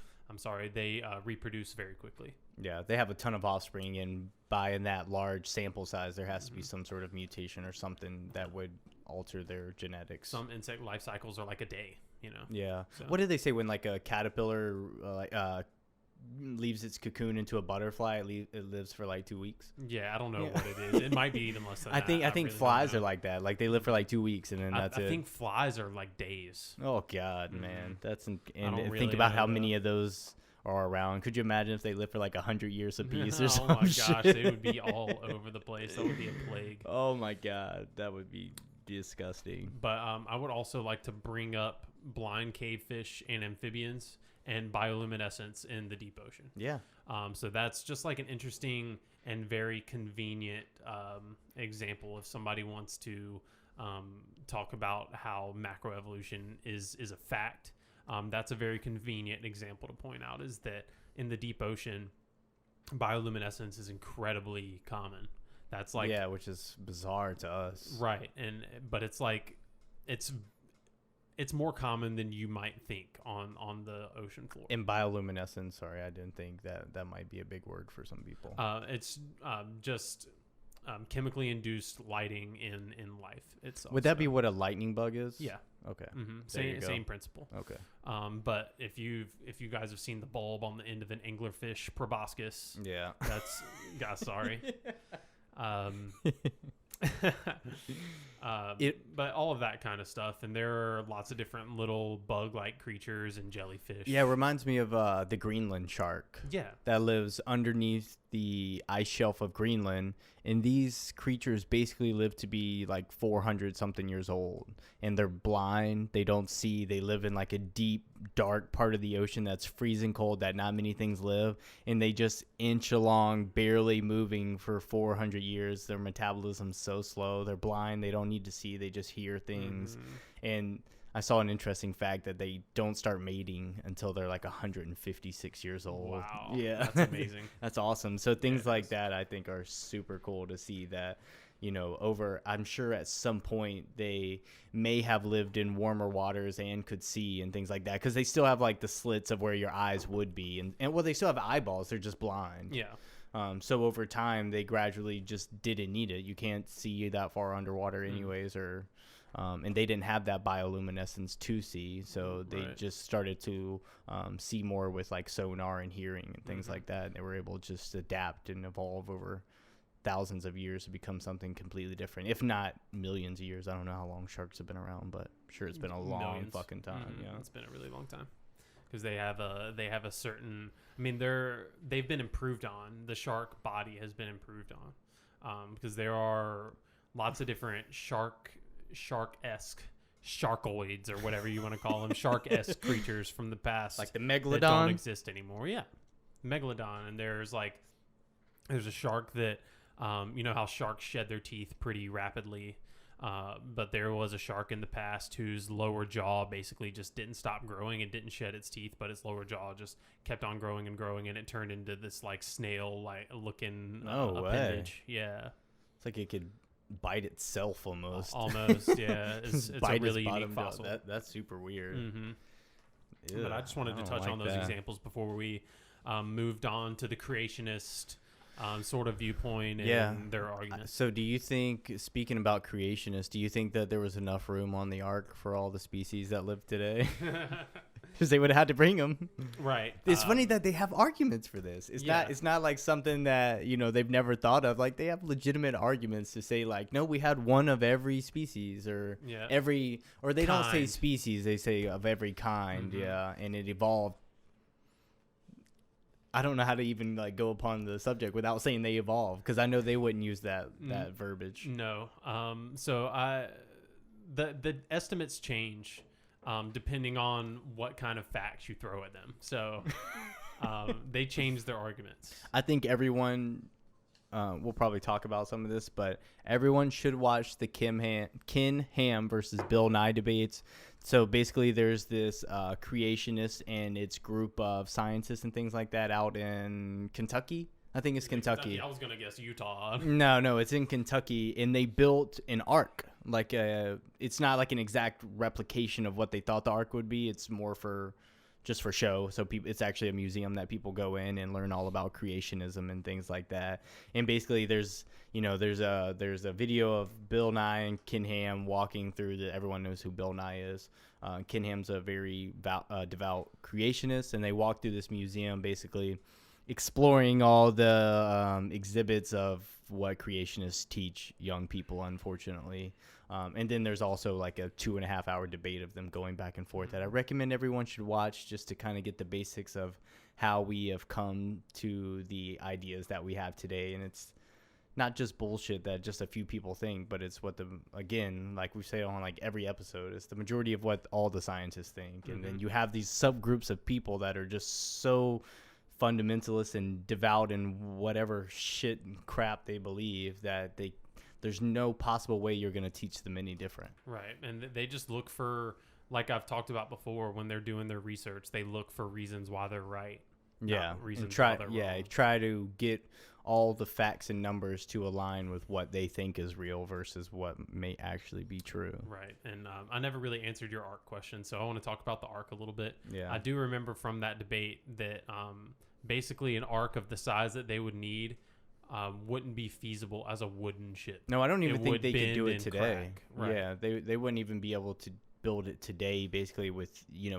A: reproduce very quickly.
B: Yeah, they have a ton of offspring, and by in that large sample size, there has to be some sort of mutation or something that would alter their genetics.
A: Some insect life cycles are like a day, you know.
B: Yeah. So. What did they say when like a caterpillar leaves its cocoon into a butterfly? It lives for like 2 weeks.
A: Yeah, I don't know what it is. It might be even less than that.
B: I think really flies are like that. Like they live for like 2 weeks and then that's it.
A: I think flies are like days.
B: Oh God, man, think about how many of those are around. Could you imagine if they lived for like 100 years apiece or something?
A: Oh my gosh, they would be all over the place. That would be a plague.
B: Oh my God, that would be disgusting.
A: But I would also like to bring up blind cavefish and amphibians and bioluminescence in the deep ocean.
B: Yeah.
A: So that's just like an interesting and very convenient example if somebody wants to talk about how macroevolution is a fact. That's a very convenient example to point out, is that in the deep ocean, bioluminescence is incredibly common. That's like,
B: yeah, which is bizarre to us.
A: Right. But it's like, it's more common than you might think on the ocean floor.
B: In bioluminescence, sorry, I didn't think that might be a big word for some people.
A: It's just chemically induced lighting in life itself.
B: Would that be what a lightning bug is?
A: Yeah.
B: Okay.
A: Same principle.
B: Okay.
A: But if you guys have seen the bulb on the end of an anglerfish proboscis,
B: yeah,
A: But all of that kind of stuff, and there are lots of different little bug-like creatures and jellyfish.
B: Yeah, it reminds me of the Greenland shark.
A: Yeah.
B: That lives underneath the ice shelf of Greenland, and these creatures basically live to be like 400-something years old, and they're blind, they don't see, they live in like a deep, dark part of the ocean that's freezing cold that not many things live, and they just inch along, barely moving for 400 years. Their metabolism's so slow, they're blind, they don't need to see, they just hear things. And I saw an interesting fact that they don't start mating until they're like 156 years old.
A: Wow.
B: Yeah.
A: That's amazing.
B: That's awesome. So things like that I think are super cool to see that, I'm sure at some point they may have lived in warmer waters and could see and things like that, because they still have like the slits of where your eyes would be. And well, they still have eyeballs. They're just blind.
A: Yeah.
B: So over time, they gradually just didn't need it. You can't see that far underwater anyways, and they didn't have that bioluminescence to see, so they just started to see more with like sonar and hearing and things like that. And they were able to just adapt and evolve over thousands of years to become something completely different, if not millions of years. I don't know how long sharks have been around, but I'm sure it's been a long fucking time. Yeah,
A: it's been a really long time, because they have a certain. I mean, they've been improved on. The shark body has been improved on, because there are lots of different shark-esque sharkoids, or whatever you want to call them, shark-esque creatures from the past,
B: like the megalodon,
A: that don't exist anymore. Yeah, megalodon. And there's a shark that you know how sharks shed their teeth pretty rapidly, but there was a shark in the past whose lower jaw basically just didn't stop growing. It didn't shed its teeth, but its lower jaw just kept on growing and growing, and it turned into this like snail like looking appendage. Yeah,
B: it's like it could bite itself almost.
A: Yeah. It's a really unique fossil.
B: That's super weird.
A: But I just wanted to touch on those examples before we moved on to the creationist sort of viewpoint and their arguments.
B: So do you think, speaking about creationists, do you think that there was enough room on the ark for all the species that live today? Because they would have had to bring them.
A: Right.
B: It's funny that they have arguments for this. It's not like something that, they've never thought of. Like, they have legitimate arguments to say, like, no, we had one of every species, or or they don't say species, they say of every kind. And it evolved. I don't know how to even like go upon the subject without saying they evolved, because I know they wouldn't use that verbiage.
A: No. So the estimates change depending on what kind of facts you throw at them. So they change their arguments.
B: I think everyone, we'll probably talk about some of this, but everyone should watch the Ken Ham versus Bill Nye debates. So basically there's this creationist and its group of scientists and things like that out in Kentucky. I think it's Kentucky.
A: I was going to guess Utah.
B: No, it's in Kentucky, and they built an ark. Like it's not like an exact replication of what they thought the ark would be. It's more just for show. So it's actually a museum that people go in and learn all about creationism and things like that. And basically there's a video of Bill Nye and Ken Ham walking through everyone knows who Bill Nye is. Ken Ham's a very devout creationist, and they walk through this museum basically exploring all the exhibits of what creationists teach young people, unfortunately. And then there's also like a 2.5 hour debate of them going back and forth that I recommend everyone should watch, just to kind of get the basics of how we have come to the ideas that we have today. And it's not just bullshit that just a few people think, but it's what again, like we say on like every episode, it's the majority of what all the scientists think. And then you have these subgroups of people that are just so fundamentalist and devout in whatever shit and crap they believe that there's no possible way you're going to teach them any different.
A: Right. And they just look for, like I've talked about before, when they're doing their research, they look for reasons why they're right.
B: Yeah.
A: Reasons why they're wrong.
B: Try to get all the facts and numbers to align with what they think is real versus what may actually be true.
A: Right. And I never really answered your ark question, so I want to talk about the ark a little bit.
B: Yeah.
A: I do remember from that debate that basically an ark of the size that they would need wouldn't be feasible as a wooden ship.
B: No, I don't even think they could do it today.
A: Crack. Right.
B: Yeah, they wouldn't even be able to build it today, basically with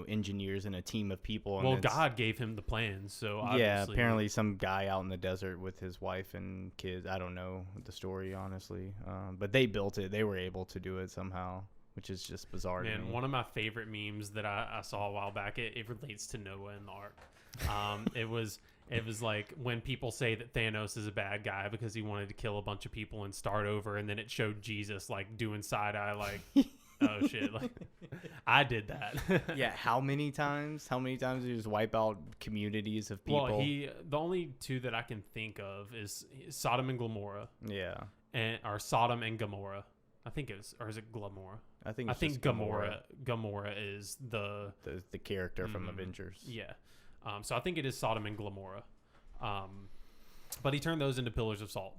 B: engineers and a team of people.
A: And God gave him the plans, so obviously.
B: Yeah, apparently some guy out in the desert with his wife and kids. I don't know the story honestly, but they built it. They were able to do it somehow, which is just bizarre.
A: Man,
B: to me.
A: One of my favorite memes that I saw a while back. It relates to Noah and the ark. It was like when people say that Thanos is a bad guy because he wanted to kill a bunch of people and start over, and then it showed Jesus like doing side eye, like, oh shit, like I did that.
B: Yeah, how many times? How many times did he just wipe out communities of people?
A: Well, the only two that I can think of is Sodom and Gomorrah.
B: Yeah,
A: or Sodom and Gomorrah. I think is it Glamorrah?
B: I think
A: Gomorrah. Gomorrah is the
B: character from Avengers.
A: Yeah. So I think it is Sodom and Gomorrah. But he turned those into pillars of salt.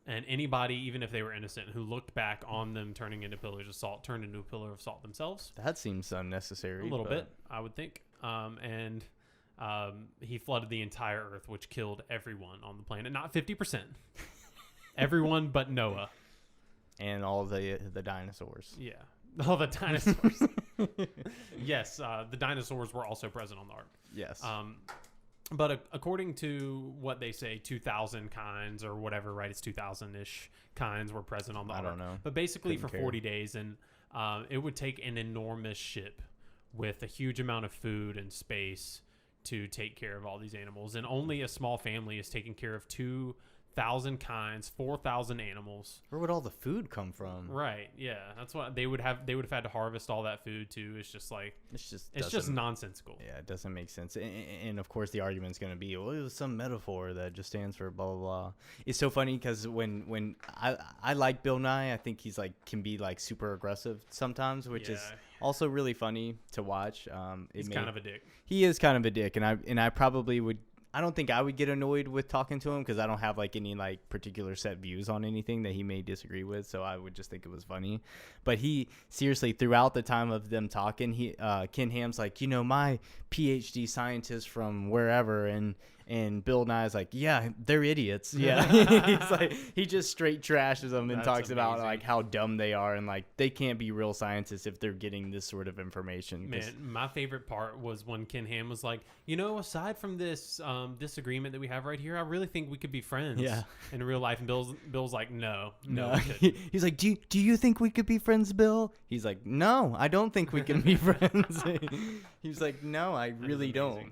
A: And anybody, even if they were innocent, who looked back on them turning into pillars of salt, turned into a pillar of salt themselves.
B: That seems unnecessary.
A: A little bit, I would think. And he flooded the entire earth, which killed everyone on the planet. Not 50%. Everyone but Noah.
B: And all the dinosaurs.
A: Yeah. All the dinosaurs. Yes, the dinosaurs were also present on the ark.
B: Yes.
A: But according to what they say, 2,000 kinds or whatever, right? It's 2,000-ish kinds were present on the ark.
B: I don't know.
A: But basically for 40 days. And it would take an enormous ship with a huge amount of food and space to take care of all these animals. And only a small family is taking care of 2,000 kinds, 4,000 animals.
B: Where would all the food come from?
A: Right. Yeah, that's what they would have. They would have had to harvest all that food too. It's just like it's just nonsensical.
B: Yeah, it doesn't make sense. And of course, the argument's going to be, well, it was some metaphor that just stands for blah blah blah. It's so funny because when I like Bill Nye, I think he's like can be like super aggressive sometimes, which is also really funny to watch.
A: He's kind of a dick.
B: He is kind of a dick, and I probably would. I don't think I would get annoyed with talking to him because I don't have like any like particular set views on anything that he may disagree with. So I would just think it was funny. But he seriously, throughout the time of them talking, Ken Ham's like, my PhD scientist from wherever, and Bill Nye's like, yeah, they're idiots. Yeah. He's like, he just straight trashes them and talks about like how dumb they are and like they can't be real scientists if they're getting this sort of information.
A: Man, my favorite part was when Ken Ham was like, aside from this disagreement that we have right here, I really think we could be friends in real life. And Bill's like, no.
B: He's like, do you think we could be friends, Bill? He's like, no, I don't think we can be friends. He's like, no, I really don't.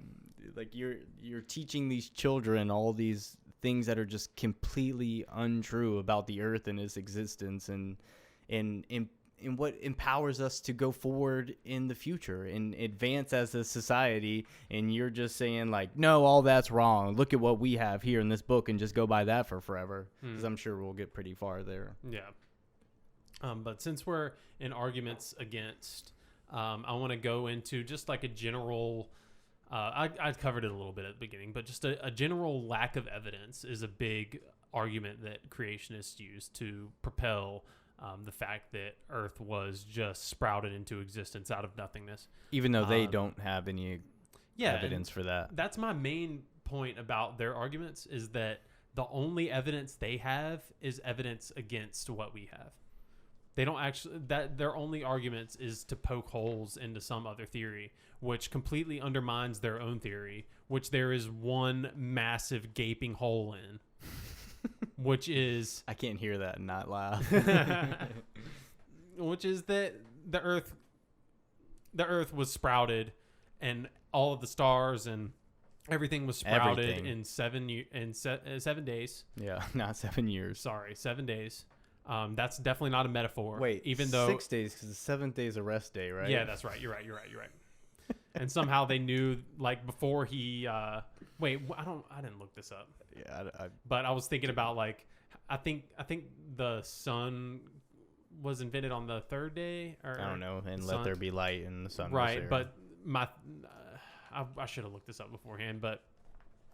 B: Like you're teaching these children all these things that are just completely untrue about the earth and its existence and what empowers us to go forward in the future and advance as a society. And you're just saying like, no, all that's wrong. Look at what we have here in this book and just go by that for forever. Because I'm sure we'll get pretty far there.
A: Yeah. But since we're in arguments against, I want to go into just like a general. I covered it a little bit at the beginning, but just a general lack of evidence is a big argument that creationists use to propel the fact that Earth was just sprouted into existence out of nothingness.
B: Even though they don't have any evidence for that.
A: That's my main point about their arguments is that the only evidence they have is evidence against what we have. They don't actually, that their only arguments is to poke holes into some other theory, which completely undermines their own theory, which there is one massive gaping hole in, which is...
B: I can't hear that and not laugh.
A: Which is that the Earth was sprouted and all of the stars and everything was sprouted in 7 days.
B: Yeah, not 7 years.
A: Sorry, 7 days. That's definitely not a metaphor.
B: Wait, even though 6 days because the 7th day is a rest day, right?
A: Yeah, that's right. You're right. And somehow they knew, like before he. Wait, I didn't look this up.
B: Yeah,
A: but I was thinking about like, I think the sun was invented on the 3rd day, or
B: I don't know, and let there be light, and the sun.
A: Right,
B: was there.
A: but I should have looked this up beforehand. But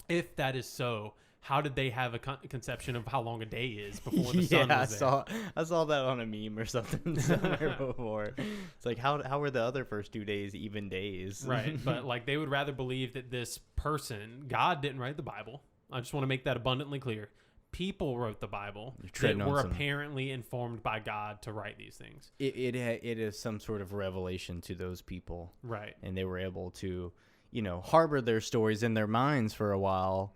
A: if that is so, how did they have a conception of how long a day is before the sun was there?
B: I saw that on a meme or something somewhere before. It's like, how were the other first 2 days even days?
A: Right, but like they would rather believe that this person, God didn't write the Bible. I just want to make that abundantly clear. people wrote the Bible that were apparently informed by God to write these things.
B: It is some sort of revelation to those people.
A: Right.
B: And they were able to, harbor their stories in their minds for a while,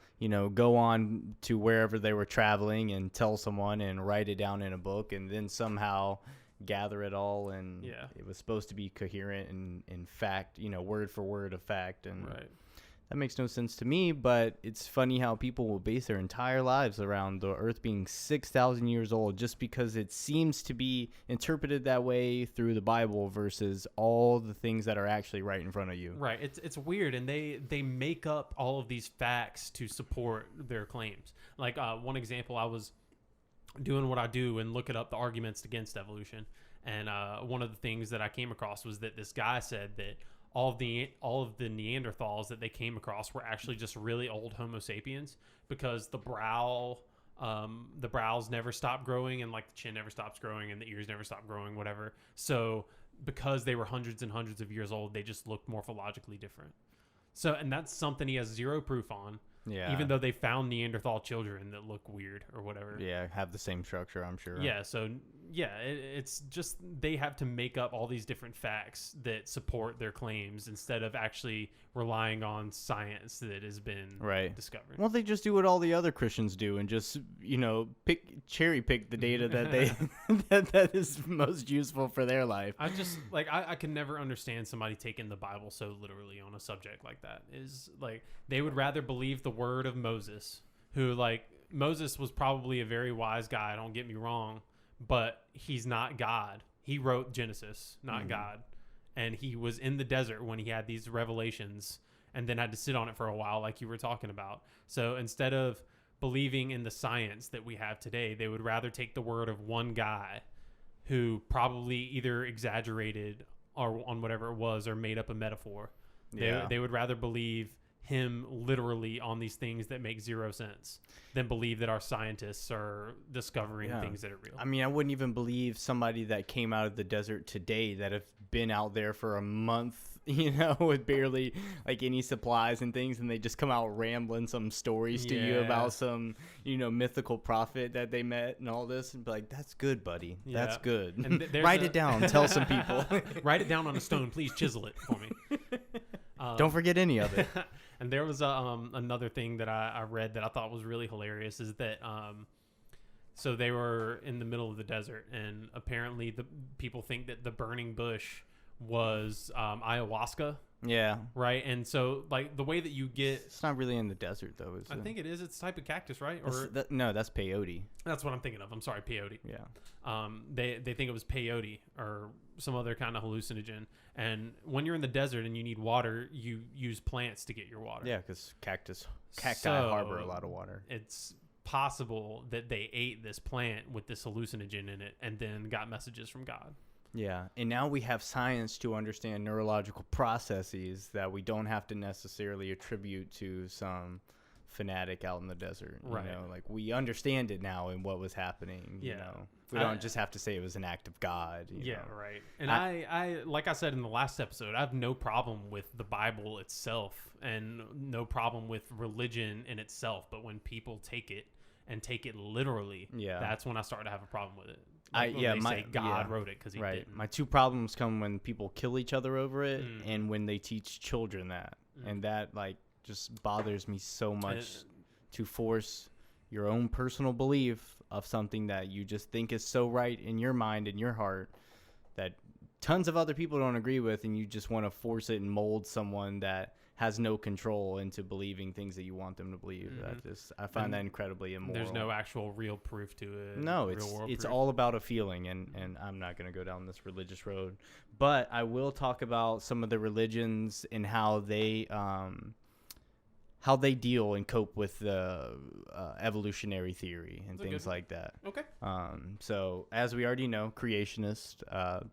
B: go on to wherever they were traveling and tell someone and write it down in a book and then somehow gather it all. And it was supposed to be coherent and in fact, word for word of fact. And
A: right.
B: That makes no sense to me, but it's funny how people will base their entire lives around the earth being 6,000 years old just because it seems to be interpreted that way through the Bible versus all the things that are actually right in front of you.
A: Right. It's weird, and they make up all of these facts to support their claims. Like one example, I was doing what I do and looking up the arguments against evolution, and one of the things that I came across was that this guy said that all of the Neanderthals that they came across were actually just really old Homo sapiens because the brows never stopped growing and like the chin never stops growing and the ears never stop growing, whatever. So because they were hundreds and hundreds of years old, they just looked morphologically different. So, and that's something he has zero proof on.
B: Yeah.
A: Even though they found Neanderthal children that look weird or whatever.
B: Yeah, have the same structure, I'm sure.
A: Yeah, so it's just they have to make up all these different facts that support their claims instead of actually relying on science that has been discovered.
B: Well, they just do what all the other Christians do and just, cherry pick the data that they that is most useful for their life.
A: I just I can never understand somebody taking the Bible so literally on a subject like that. Is like they would rather believe the word of Moses, who Moses was probably a very wise guy, don't get me wrong, but he's not God. He wrote Genesis, not God. And he was in the desert when he had these revelations and then had to sit on it for a while like you were talking about. So instead of believing in the science that we have today, they would rather take the word of one guy who probably either exaggerated or on whatever it was or made up a metaphor. They would rather believe him literally on these things that make zero sense than believe that our scientists are discovering things that are real.
B: I mean, I wouldn't even believe somebody that came out of the desert today that have been out there for a month, with barely any supplies and things, and they just come out rambling some stories to you about some, mythical prophet that they met and all this, and be like, that's good, buddy. Yeah. That's good. And write it down. Tell some people.
A: Write it down on a stone. Please chisel it for me.
B: Don't forget any of it.
A: And there was another thing that I read that I thought was really hilarious is that so they were in the middle of the desert, and apparently the people think that the burning bush was ayahuasca.
B: Yeah.
A: Right. And so the way that you get,
B: it's not really in the desert though, is it?
A: I think it is. It's a type of cactus, right?
B: No, that's peyote.
A: That's what I'm thinking of. I'm sorry, peyote.
B: Yeah.
A: They think it was peyote or some other kind of hallucinogen. And when you're in the desert and you need water, you use plants to get your water.
B: Yeah, because cacti harbor a lot of water.
A: It's possible that they ate this plant with this hallucinogen in it and then got messages from God.
B: Yeah, and now we have science to understand neurological processes that we don't have to necessarily attribute to some fanatic out in the desert.
A: Right.
B: We understand it now and what was happening. We don't just have to say it was an act of God. You know?
A: Right. And I like I said in the last episode, I have no problem with the Bible itself and no problem with religion in itself. But when people take it literally, that's when I start to have a problem with it. God wrote it because he didn't.
B: My two problems come when people kill each other over it and when they teach children that. And that just bothers me so much to force your own personal belief of something that you just think is so right in your mind and your heart that tons of other people don't agree with, and you just want to force it and mold someone that has no control into believing things that you want them to believe. I find that incredibly immoral.
A: There's no actual real proof to it.
B: No, it's all about a feeling, and I'm not going to go down this religious road, but I will talk about some of the religions and how they deal and cope with the evolutionary theory and things like that.
A: Okay.
B: So as we already know, creationists,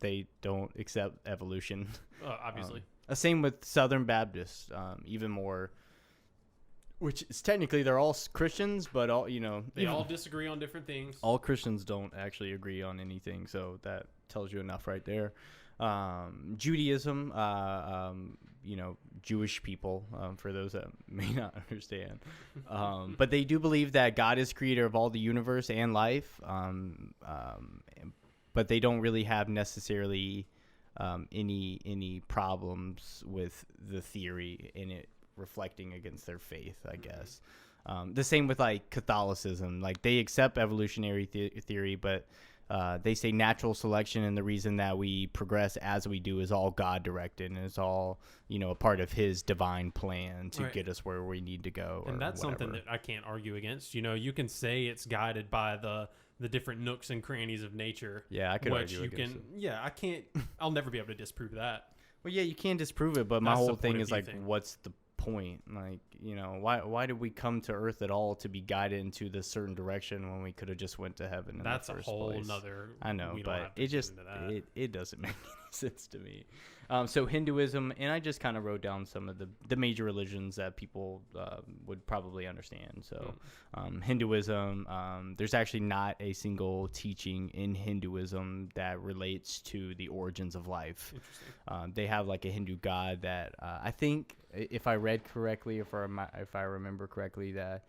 B: they don't accept evolution.
A: Obviously.
B: Same with Southern Baptists, even more, which is technically they're all Christians, but all
A: they all disagree on different things.
B: All Christians don't actually agree on anything, so that tells you enough right there. Judaism, Jewish people, for those that may not understand. But they do believe that God is creator of all the universe and life. But they don't really have necessarily any problems with the theory in it reflecting against their faith, I guess. The same with like Catholicism. Like they accept evolutionary theory, but they say natural selection and the reason that we progress as we do is all God directed and it's all, a part of his divine plan to get us where we need to go.
A: And that's something that I can't argue against. You can say it's guided by the different nooks and crannies of nature.
B: Yeah, I could argue against it.
A: Yeah, I can't. I'll never be able to disprove that.
B: Well, yeah, you can't disprove it, but my whole thing is like, what's the point? Like, why did we come to Earth at all to be guided into this certain direction when we could have just went to heaven in the first place? That's a whole nother. I know, but it doesn't make any sense to me. So Hinduism, and I just kind of wrote down some of the major religions that people would probably understand. So Hinduism, there's actually not a single teaching in Hinduism that relates to the origins of life. They have like a Hindu god that I think, if I read correctly, if I remember correctly, that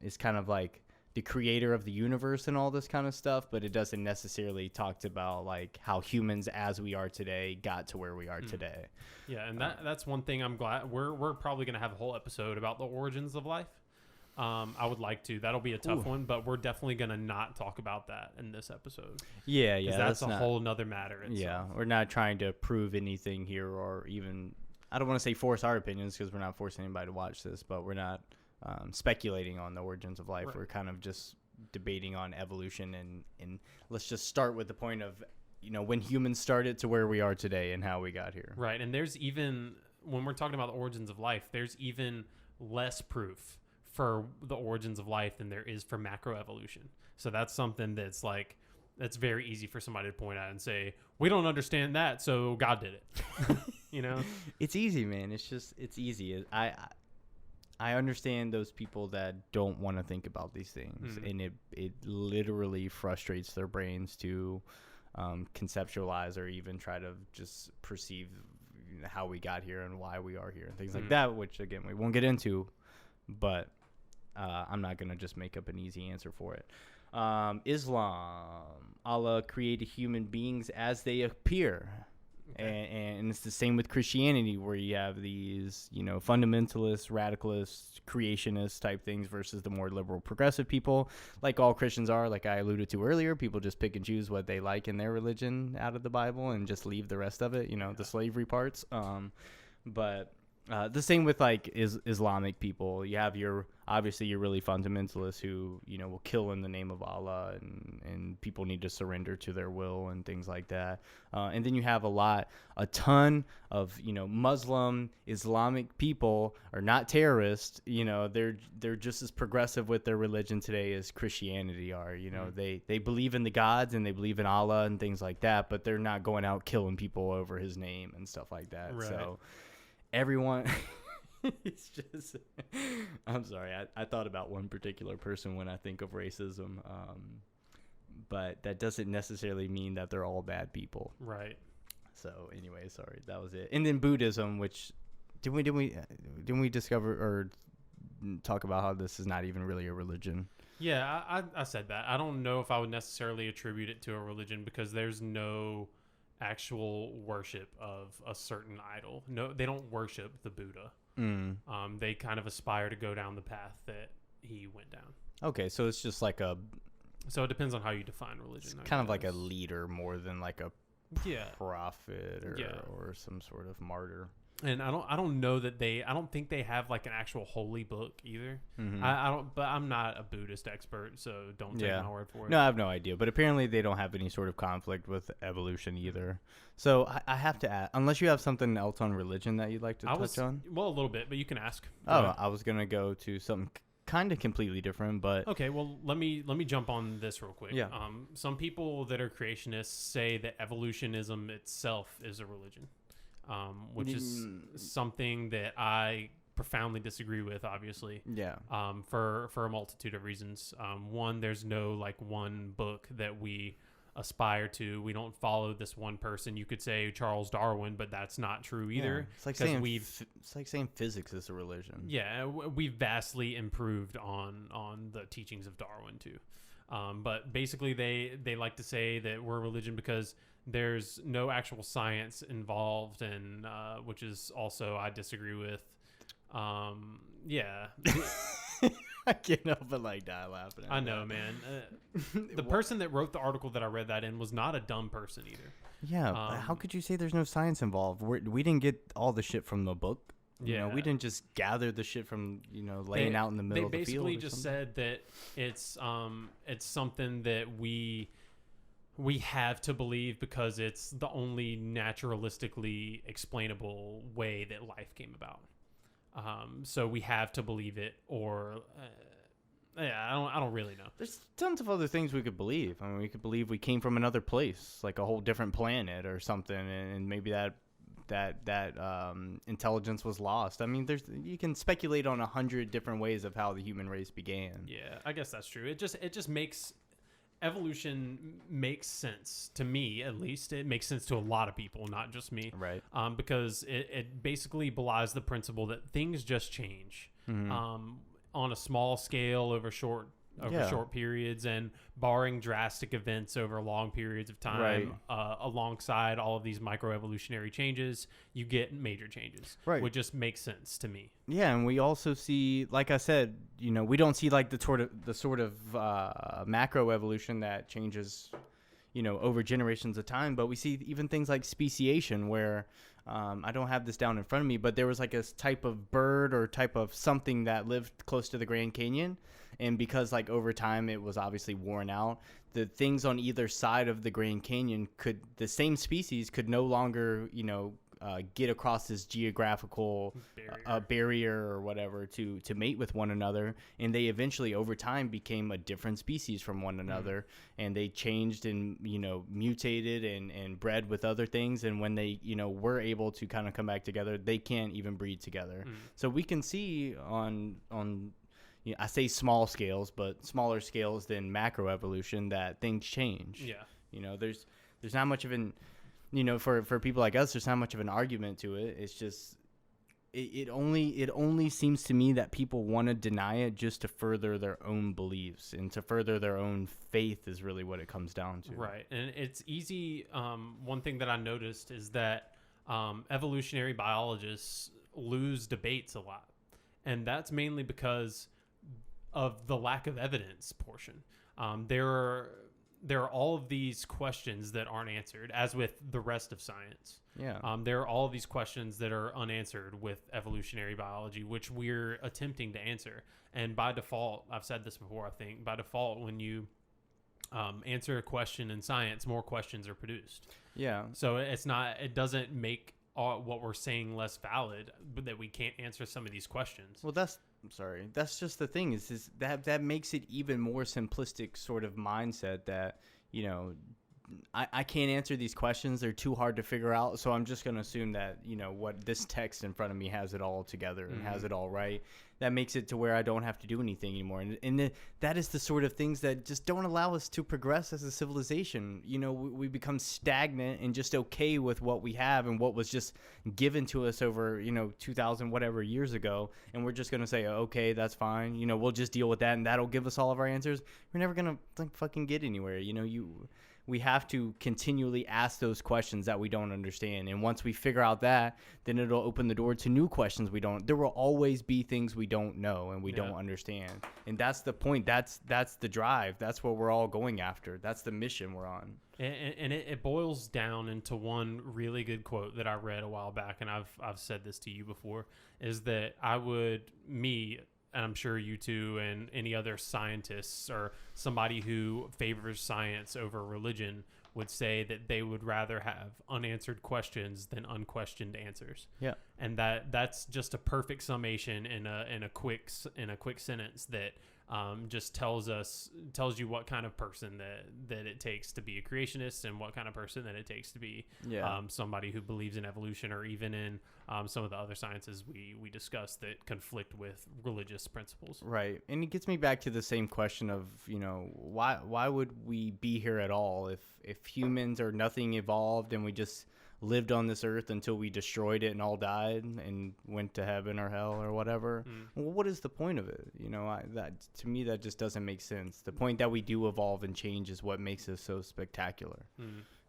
B: is kind of like the creator of the universe and all this kind of stuff, but it doesn't necessarily talk about like how humans as we are today got to where we are today.
A: Yeah, and that's one thing I'm glad we're probably going to have a whole episode about the origins of life. I would like to. That'll be a tough one, but we're definitely going to not talk about that in this episode. Yeah, that's a whole nother matter itself.
B: Yeah, we're not trying to prove anything here or even, I don't want to say force our opinions because we're not forcing anybody to watch this, but we're not speculating on the origins of life. Right. We're kind of just debating on evolution and let's just start with the point of, when humans started to where we are today and how we got here.
A: Right. And there's even, when we're talking about the origins of life, there's even less proof for the origins of life than there is for macroevolution. So that's something that's like, that's very easy for somebody to point out and say, we don't understand that, so God did it.
B: It's easy, man. It's easy. I understand those people that don't want to think about these things, and it literally frustrates their brains to conceptualize or even try to just perceive how we got here and why we are here and things like that, which, again, we won't get into, but I'm not going to just make up an easy answer for it. Islam, Allah created human beings as they appear. And it's the same with Christianity, where you have these, fundamentalist, radicalist, creationist type things versus the more liberal, progressive people, like all Christians are. Like I alluded to earlier, people just pick and choose what they like in their religion out of the Bible and just leave the rest of it, the slavery parts. But the same with like Islamic people. You have obviously your really fundamentalists who, will kill in the name of Allah and people need to surrender to their will and things like that. And then you have a ton of, Muslim, Islamic people are not terrorists. They're just as progressive with their religion today as Christianity are. They believe in the gods and they believe in Allah and things like that, but they're not going out killing people over his name and stuff like that. Right. So everyone it's just I'm sorry, I thought about one particular person when I think of racism, but that doesn't necessarily mean that they're all bad people.
A: Right.
B: So anyway, sorry, that was it. And then Buddhism, which didn't we discover or talk about how this is not even really a religion?
A: Yeah, I said that. I don't know if I would necessarily attribute it to a religion because there's no actual worship of a certain idol. No, they don't worship the Buddha. They kind of aspire to go down the path that he went down.
B: Okay, so it's just like
A: so it depends on how you define religion.
B: It's kind of like a leader more than like a prophet or some sort of martyr.
A: And I don't know that I don't think they have like an actual holy book either. But I'm not a Buddhist expert, so don't take my word for it.
B: No, I have no idea. But apparently they don't have any sort of conflict with evolution either. So I have to ask, unless you have something else on religion that you'd like to touch on?
A: Well, a little bit, but you can ask.
B: I was going to go to something kind of completely different, but
A: okay. Well, let me jump on this real quick.
B: Yeah.
A: Some people that are creationists say that evolutionism itself is a religion. Which is something that I profoundly disagree with, obviously.
B: Yeah.
A: For a multitude of reasons. One, there's no like one book that we aspire to. We don't follow this one person. You could say Charles Darwin, but that's not true either.
B: Yeah. It's like saying physics is a religion.
A: Yeah, we've vastly improved on the teachings of Darwin too. But basically, they like to say that we're a religion because there's no actual science involved, and which is also I disagree with. Yeah.
B: I can't help but die laughing.
A: I know, man. The person that wrote the article that I read that in was not a dumb person either.
B: Yeah. How could you say there's no science involved? We didn't get all the shit from the book.
A: Yeah.
B: We didn't just gather the shit from laying out in the middle of the field.
A: They basically just said that it's something that we have to believe because it's the only naturalistically explainable way that life came about. So we have to believe it, or I don't really know.
B: There's tons of other things we could believe. I mean, we could believe we came from another place, like a whole different planet or something, and maybe that intelligence was lost. I mean, you can speculate on 100 different ways of how the human race began.
A: Yeah, I guess that's true. It just makes evolution makes sense to me, at least. It makes sense to a lot of people, not just me.
B: Right.
A: Because it basically belies the principle that things just change on a small scale over short periods, and barring drastic events over long periods of time, alongside all of these microevolutionary changes, you get major changes, which just makes sense to me.
B: Yeah, and we also see, like I said, we don't see like the sort of macro evolution that changes, over generations of time, but we see even things like speciation, where I don't have this down in front of me, but there was like a type of bird or type of something that lived close to the Grand Canyon. And because over time it was obviously worn out, the things on either side of the Grand Canyon the same species could no longer, get across this geographical barrier or whatever to mate with one another. And they eventually over time became a different species from one another, and they changed and, mutated and bred with other things. And when they, were able to kind of come back together, they can't even breed together. So we can see on I say small scales, but smaller scales than macroevolution, that things change.
A: Yeah.
B: There's not much of an, for people like us, there's not much of an argument to it. It's just, it only seems to me that people want to deny it just to further their own beliefs and to further their own faith is really what it comes down to.
A: Right. And it's easy. One thing that I noticed is that evolutionary biologists lose debates a lot. And that's mainly because of the lack of evidence portion. There are all of these questions that aren't answered, as with the rest of science.
B: Yeah.
A: There are all of these questions that are unanswered with evolutionary biology, which we're attempting to answer. And by default, I've said this before, I think, by default, when you answer a question in science, more questions are produced.
B: Yeah.
A: So it doesn't make what we're saying less valid, but that we can't answer some of these questions.
B: Well, that's just the thing is that makes it even more simplistic sort of mindset that, I can't answer these questions. They're too hard to figure out. So I'm just going to assume that, what this text in front of me has it all together and has it all right. That makes it to where I don't have to do anything anymore. And that is the sort of things that just don't allow us to progress as a civilization. We become stagnant and just okay with what we have and what was just given to us over, 2,000 whatever years ago. And we're just going to say, okay, that's fine. We'll just deal with that and that'll give us all of our answers. We're never going to fucking get anywhere. We have to continually ask those questions that we don't understand. And once we figure out that, then it'll open the door to new questions there will always be things we don't know and we don't understand. And that's the point. That's the drive. That's what we're all going after. That's the mission we're on.
A: And it boils down into one really good quote that I read a while back, and I've said this to you before, is that and I'm sure you too and any other scientists or somebody who favors science over religion would say that they would rather have unanswered questions than unquestioned answers.
B: Yeah. And
A: that's just a perfect summation in a quick sentence that just tells you what kind of person that it takes to be a creationist and what kind of person that it takes to be somebody who believes in evolution, or even in some of the other sciences we discussed that conflict with religious principles.
B: Right. And it gets me back to the same question of, why would we be here at all if humans or nothing evolved and we just lived on this earth until we destroyed it and all died and went to heaven or hell or whatever? Well, what is the point of it? That to me, that just doesn't make sense. The point that we do evolve and change is what makes us so spectacular.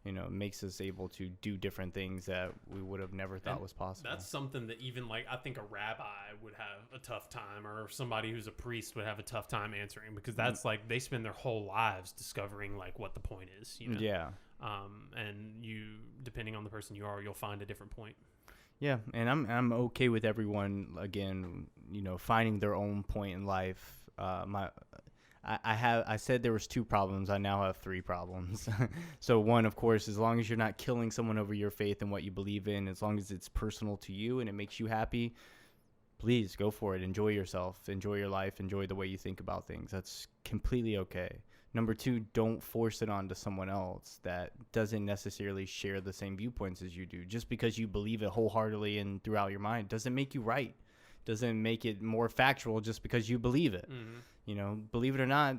B: It makes us able to do different things that we would have never thought was possible.
A: That's something that even I think a rabbi would have a tough time, or somebody who's a priest would have a tough time answering, because that's they spend their whole lives discovering what the point is.
B: Yeah.
A: And you, depending on the person you are, you'll find a different point.
B: Yeah, and I'm okay with everyone again, finding their own point in life. I said there was 2 problems. I now have 3 problems. So one, of course, as long as you're not killing someone over your faith and what you believe in, as long as it's personal to you and it makes you happy, please go for it. Enjoy yourself. Enjoy your life. Enjoy the way you think about things. That's completely okay. Number 2, don't force it onto someone else that doesn't necessarily share the same viewpoints as you do. Just because you believe it wholeheartedly and throughout your mind doesn't make you right. Doesn't make it more factual just because you believe it. Believe it or not,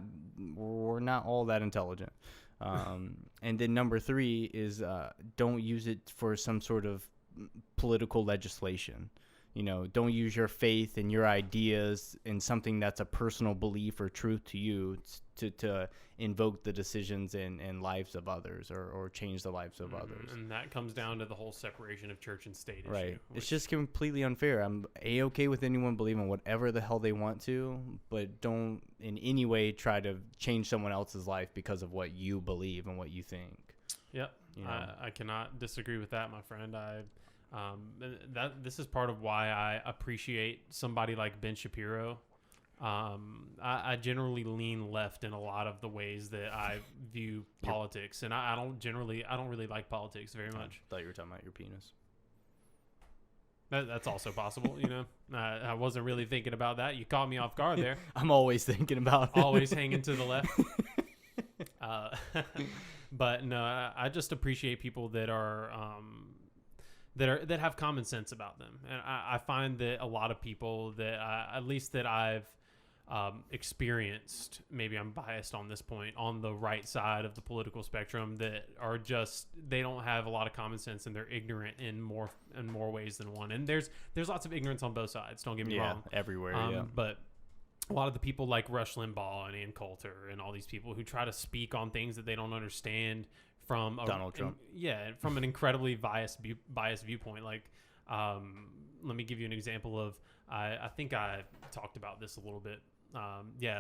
B: we're not all that intelligent. And then number 3 is don't use it for some sort of political legislation. Don't use your faith and your ideas in something that's a personal belief or truth to you to invoke the decisions and lives of others or change the lives of others.
A: And that comes down to the whole separation of church and state issue.
B: Right. It's just completely unfair. I'm A-okay with anyone believing whatever the hell they want to, but don't in any way try to change someone else's life because of what you believe and what you think.
A: Yep. I cannot disagree with that, my friend. This is part of why I appreciate somebody like Ben Shapiro. I generally lean left in a lot of the ways that I view politics, and I don't really like politics very much.
B: I thought you were talking about your penis.
A: That's also possible, I wasn't really thinking about that. You caught me off guard there.
B: I'm always thinking about it.
A: Always hanging to the left. But no, I just appreciate people that are that have common sense about them, and I find that a lot of people that at least that I've experienced, maybe I'm biased on this point, on the right side of the political spectrum, that are they don't have a lot of common sense, and they're ignorant in more ways than one. And there's lots of ignorance on both sides. Don't get me wrong.
B: Everywhere.
A: But a lot of the people like Rush Limbaugh and Ann Coulter and all these people who try to speak on things that they don't understand from
B: Donald Trump.
A: From an incredibly biased viewpoint. Let me give you an example of, I think I talked about this a little bit.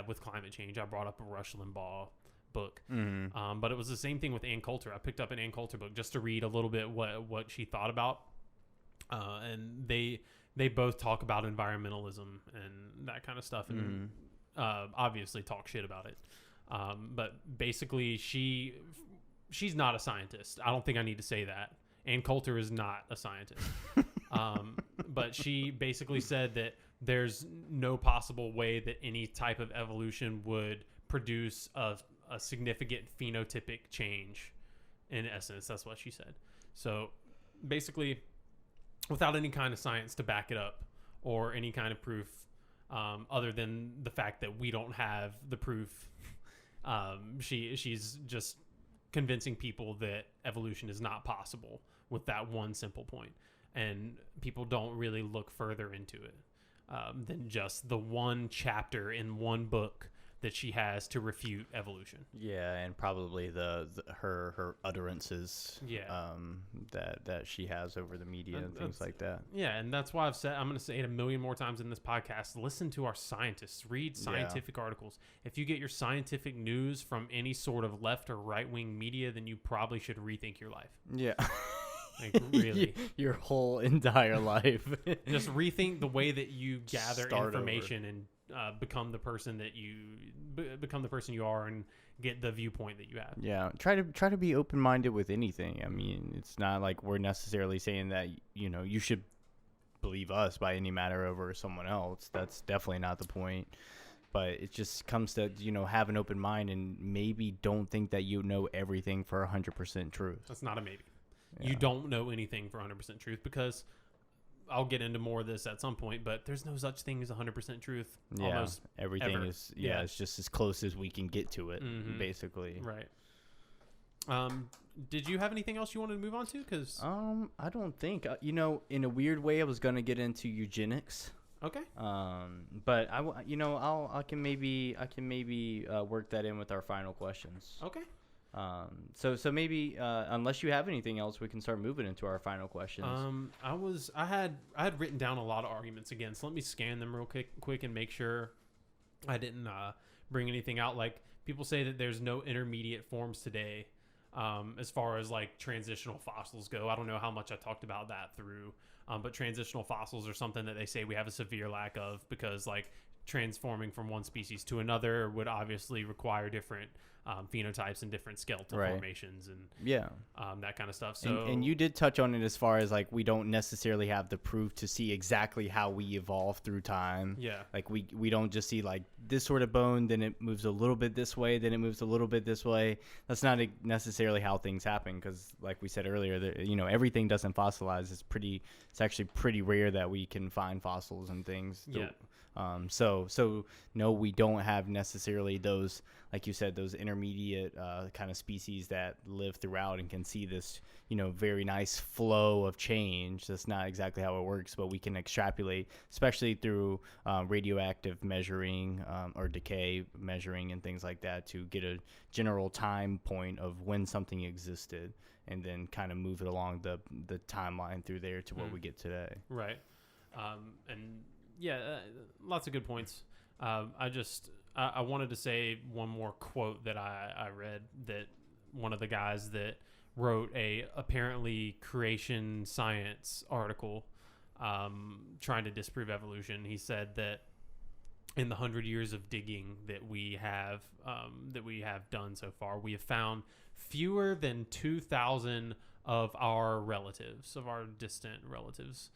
A: With climate change, I brought up a Rush Limbaugh book. But it was the same thing with Ann Coulter. I picked up an Ann Coulter book just to read a little bit what she thought about. And they both talk about environmentalism and that kind of stuff, and obviously talk shit about it. But basically, she's not a scientist. I don't think I need to say that. Ann Coulter is not a scientist. But she basically said that there's no possible way that any type of evolution would produce a significant phenotypic change. In essence, that's what she said. So basically, without any kind of science to back it up or any kind of proof, other than the fact that we don't have the proof, she's just convincing people that evolution is not possible with that one simple point. And people don't really look further into it than just the one chapter in one book that she has to refute evolution.
B: Yeah, and probably her utterances that she has over the media and things like that.
A: Yeah, and that's why I'm going to say it a million more times in this podcast. Listen to our scientists. Read scientific articles. If you get your scientific news from any sort of left or right-wing media, then you probably should rethink your life.
B: Yeah.
A: Really.
B: Your whole entire life.
A: Just rethink the way that you gather information and become the person that you are and get the viewpoint that you have.
B: Yeah, try to be open-minded with anything. I mean, it's not like we're necessarily saying that you should believe us by any matter over someone else. That's definitely not the point. but it just comes to, have an open mind and maybe don't think that you know everything for 100% truth.
A: That's not a maybe. Yeah. You don't know anything for 100% truth, because I'll get into more of this at some point, but there's no such thing as 100% truth.
B: Yeah,
A: almost
B: everything
A: ever.
B: Is it's just as close as we can get to it, basically.
A: Right. Did you have anything else you wanted to move on to? Cause
B: I don't think. In a weird way, I was gonna get into eugenics.
A: Okay.
B: But I can maybe work that in with our final questions.
A: Okay.
B: So maybe unless you have anything else, we can start moving into our final questions.
A: I had written down a lot of arguments against. Let me scan them real quick and make sure I didn't bring anything out. Like, people say that there's no intermediate forms today. As far as like transitional fossils go, I don't know how much I talked about that through, but transitional fossils are something that they say we have a severe lack of, because like transforming from one species to another would obviously require different phenotypes and different skeletal formations and that kind of stuff. So
B: and you did touch on it as far as like we don't necessarily have the proof to see exactly how we evolve through time.
A: Yeah,
B: like we don't just see like this sort of bone, then it moves a little bit this way, then it moves a little bit this way. That's not necessarily how things happen, because like we said earlier, everything doesn't fossilize. It's actually pretty rare that we can find fossils and things.
A: Yeah.
B: So no, we don't have necessarily those, like you said, those intermediate kind of species that live throughout and can see this, very nice flow of change. That's not exactly how it works, but we can extrapolate, especially through radioactive measuring or decay measuring and things like that, to get a general time point of when something existed, and then kind of move it along the timeline through there to what we get today.
A: Right. And yeah, lots of good points. I wanted to say one more quote that I read, that one of the guys that wrote a apparently creation science article trying to disprove evolution. He said that in the 100 years of digging that we have done so far, we have found fewer than 2,000 of our relatives, of our distant relatives,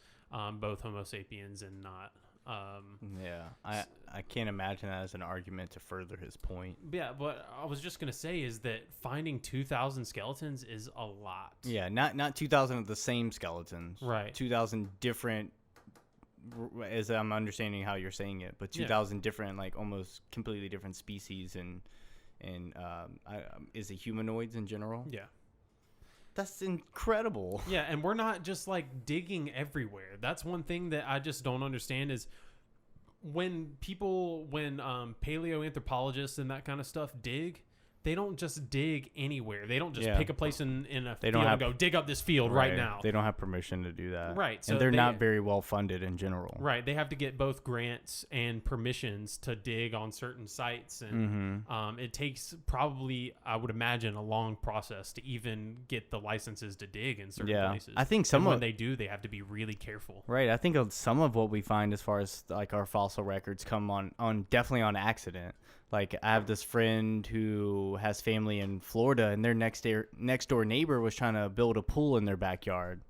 A: both Homo sapiens and not.
B: I can't imagine that as an argument to further his point.
A: Yeah, but I was just gonna say is that finding 2,000 skeletons is a lot.
B: Yeah, not 2,000 of the same skeletons.
A: Right. 2,000
B: different, as I'm understanding how you're saying it, but 2,000 different, like almost completely different species and is it humanoids in general?
A: Yeah.
B: That's incredible.
A: Yeah, and we're not just like digging everywhere. That's one thing that I just don't understand is when paleoanthropologists and that kind of stuff dig, they don't just dig anywhere. They don't just pick a place in a field and go dig up this field right now.
B: They don't have permission to do that.
A: Right.
B: So and they're not very well funded in general.
A: Right. They have to get both grants and permissions to dig on certain sites. And it takes probably, I would imagine, a long process to even get the licenses to dig in certain places.
B: I think
A: when they do, they have to be really careful.
B: Right. I think some of what we find as far as like our fossil records come on definitely on accident. Like, I have this friend who has family in Florida, and their next door neighbor was trying to build a pool in their backyard.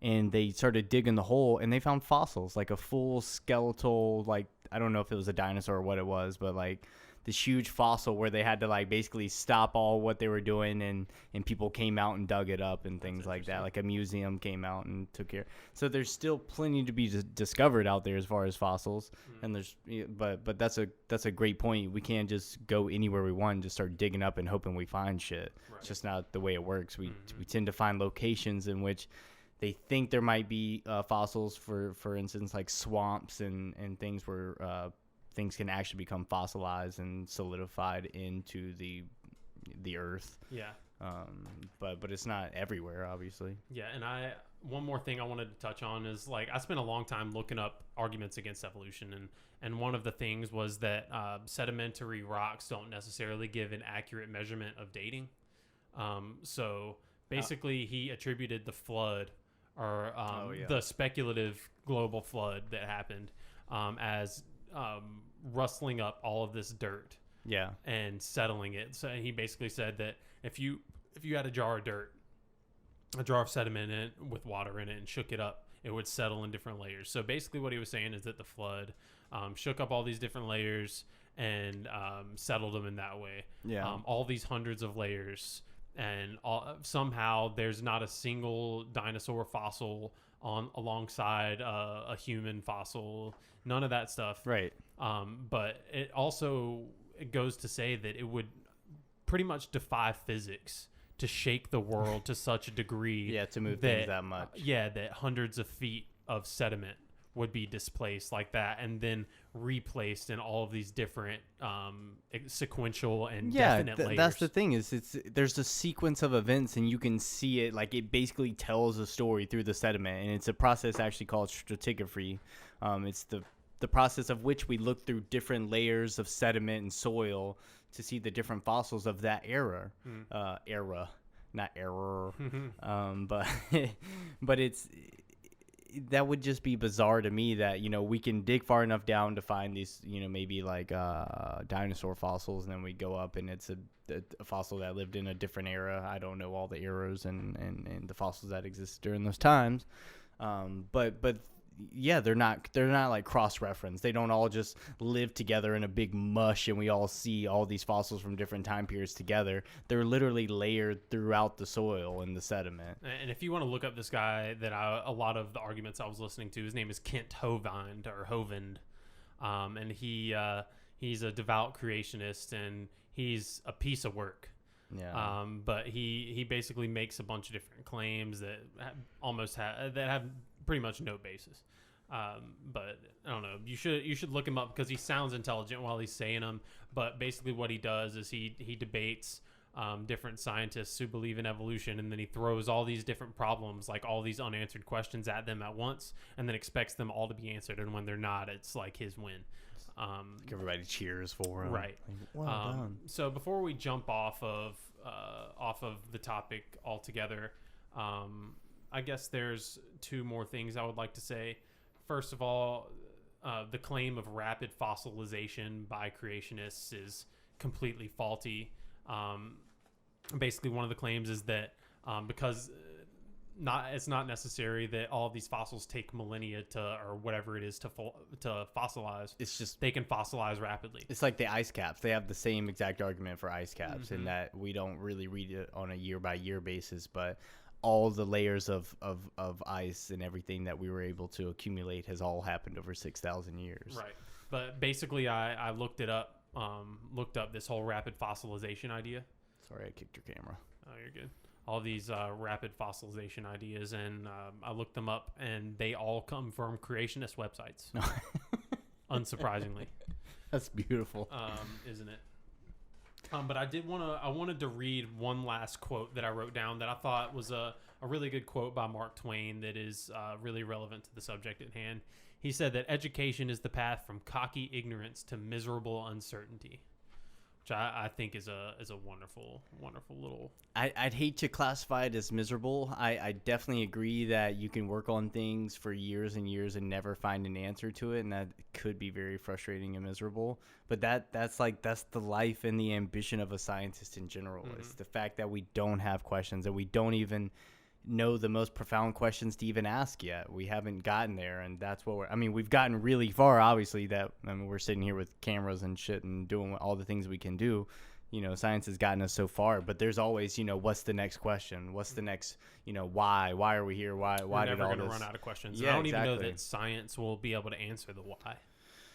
B: And they started digging the hole, and they found fossils, like a full skeletal, like, I don't know if it was a dinosaur or what it was, but like this huge fossil where they had to like basically stop all what they were doing, and people came out and dug it up and things like that. Like a museum came out and took care. So there's still plenty to be discovered out there as far as fossils. And but that's a great point. We can't just go anywhere we want and just start digging up and hoping we find shit. Right. It's just not the way it works. We tend to find locations in which they think there might be fossils, for instance, like swamps and things where things can actually become fossilized and solidified into the earth.
A: Yeah.
B: But it's not everywhere, obviously.
A: Yeah, and one more thing I wanted to touch on is, like, I spent a long time looking up arguments against evolution, and one of the things was that sedimentary rocks don't necessarily give an accurate measurement of dating. So basically, he attributed the flood or the speculative global flood that happened as rustling up all of this dirt and settling it. So he basically said that if you had a jar of dirt, a jar of sediment in it with water in it, and shook it up, it would settle in different layers. So basically what he was saying is that the flood shook up all these different layers and settled them in that way.
B: Yeah.
A: All these hundreds of layers, and somehow there's not a single dinosaur fossil alongside a human fossil. None of that stuff.
B: Right.
A: But it also goes to say that it would pretty much defy physics to shake the world to such a degree.
B: Yeah, to move things that much.
A: Yeah, that hundreds of feet of sediment would be displaced like that, and then replaced in all of these different sequential and definite layers.
B: That's the thing, is there's a sequence of events, and you can see it, like it basically tells a story through the sediment, and it's a process actually called stratigraphy. It's the process of which we look through different layers of sediment and soil to see the different fossils of that era. Not error. But it's that would just be bizarre to me that, we can dig far enough down to find these, maybe like dinosaur fossils, and then we go up and it's a fossil that lived in a different era. I don't know all the eras and the fossils that exist during those times. But yeah, they're not like cross-referenced. They don't all just live together in a big mush and we all see all these fossils from different time periods together. They're literally layered throughout the soil and the sediment.
A: And if you want to look up this guy that a lot of the arguments I was listening to, his name is Kent Hovind, and he's a devout creationist, and he's a piece of work.
B: Yeah.
A: But he basically makes a bunch of different claims that have pretty much no basis. But I don't know. You should look him up because he sounds intelligent while he's saying them. But basically, what he does is he debates different scientists who believe in evolution, and then he throws all these different problems, like all these unanswered questions, at them at once, and then expects them all to be answered. And when they're not, it's like his win.
B: Like everybody cheers for him.
A: Right.
B: Like, well done.
A: So before we jump off of the topic altogether, I guess there's two more things I would like to say. First of all, the claim of rapid fossilization by creationists is completely faulty. Basically, one of the claims is that because it's not necessary that all of these fossils take millennia or whatever it is to fossilize.
B: It's just
A: they can fossilize rapidly.
B: It's like the ice caps. They have the same exact argument for ice caps, in that we don't really read it on a year by year basis, but all the layers of ice and everything that we were able to accumulate has all happened over 6,000 years.
A: Right. But basically, I looked it up, looked up this whole rapid fossilization idea.
B: Sorry, I kicked your camera.
A: Oh, you're good. All these rapid fossilization ideas, and I looked them up, and they all come from creationist websites. Unsurprisingly.
B: That's beautiful.
A: Isn't it? But I wanted to read one last quote that I wrote down that I thought was a really good quote by Mark Twain that is really relevant to the subject at hand. He said that education is the path from cocky ignorance to miserable uncertainty, which I think is a wonderful, wonderful little...
B: I'd hate to classify it as miserable. I definitely agree that you can work on things for years and years and never find an answer to it, and that could be very frustrating and miserable. But that's the life and the ambition of a scientist in general. Mm-hmm. It's the fact that we don't have questions, and we don't even know the most profound questions to even ask yet. We haven't gotten there, and that's what we've gotten really far, obviously, we're sitting here with cameras and shit and doing all the things we can do. Science has gotten us so far, but there's always, what's the next question? What's the next, why are we here? Why did all this?
A: We're never going to run out of questions.
B: Yeah,
A: I don't
B: exactly.
A: even know that science will be able to answer the why.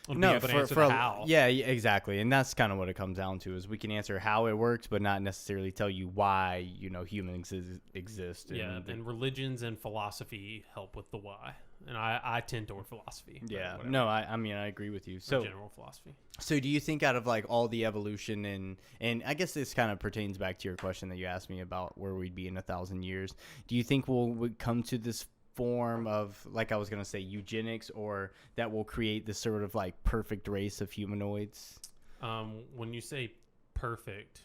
B: No, for how. Yeah, exactly. And that's kind of what it comes down to, is we can answer how it works, but not necessarily tell you why, humans exist.
A: And religions and philosophy help with the why. And I tend toward philosophy.
B: Yeah. No, I agree with you. So
A: general philosophy.
B: So do you think, out of like all the evolution and I guess this kind of pertains back to your question that you asked me about where we'd be in 1,000 years, do you think we'll come to this form of, like I was going to say, eugenics, or that will create this sort of like perfect race of humanoids?
A: When you say perfect,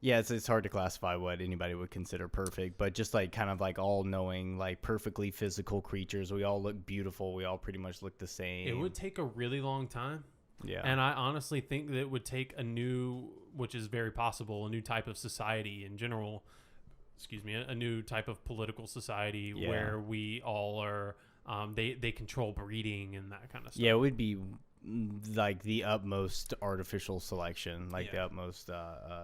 B: yeah, it's hard to classify what anybody would consider perfect, but just like kind of like all-knowing, like perfectly physical creatures. We all look beautiful. We all pretty much look the same.
A: It would take a really long time.
B: Yeah.
A: And I honestly think that it would take which is very possible, a new type of society in general. A new type of political society where we all are, they control breeding and that kind of stuff.
B: Yeah, it would be like the utmost artificial selection, like the utmost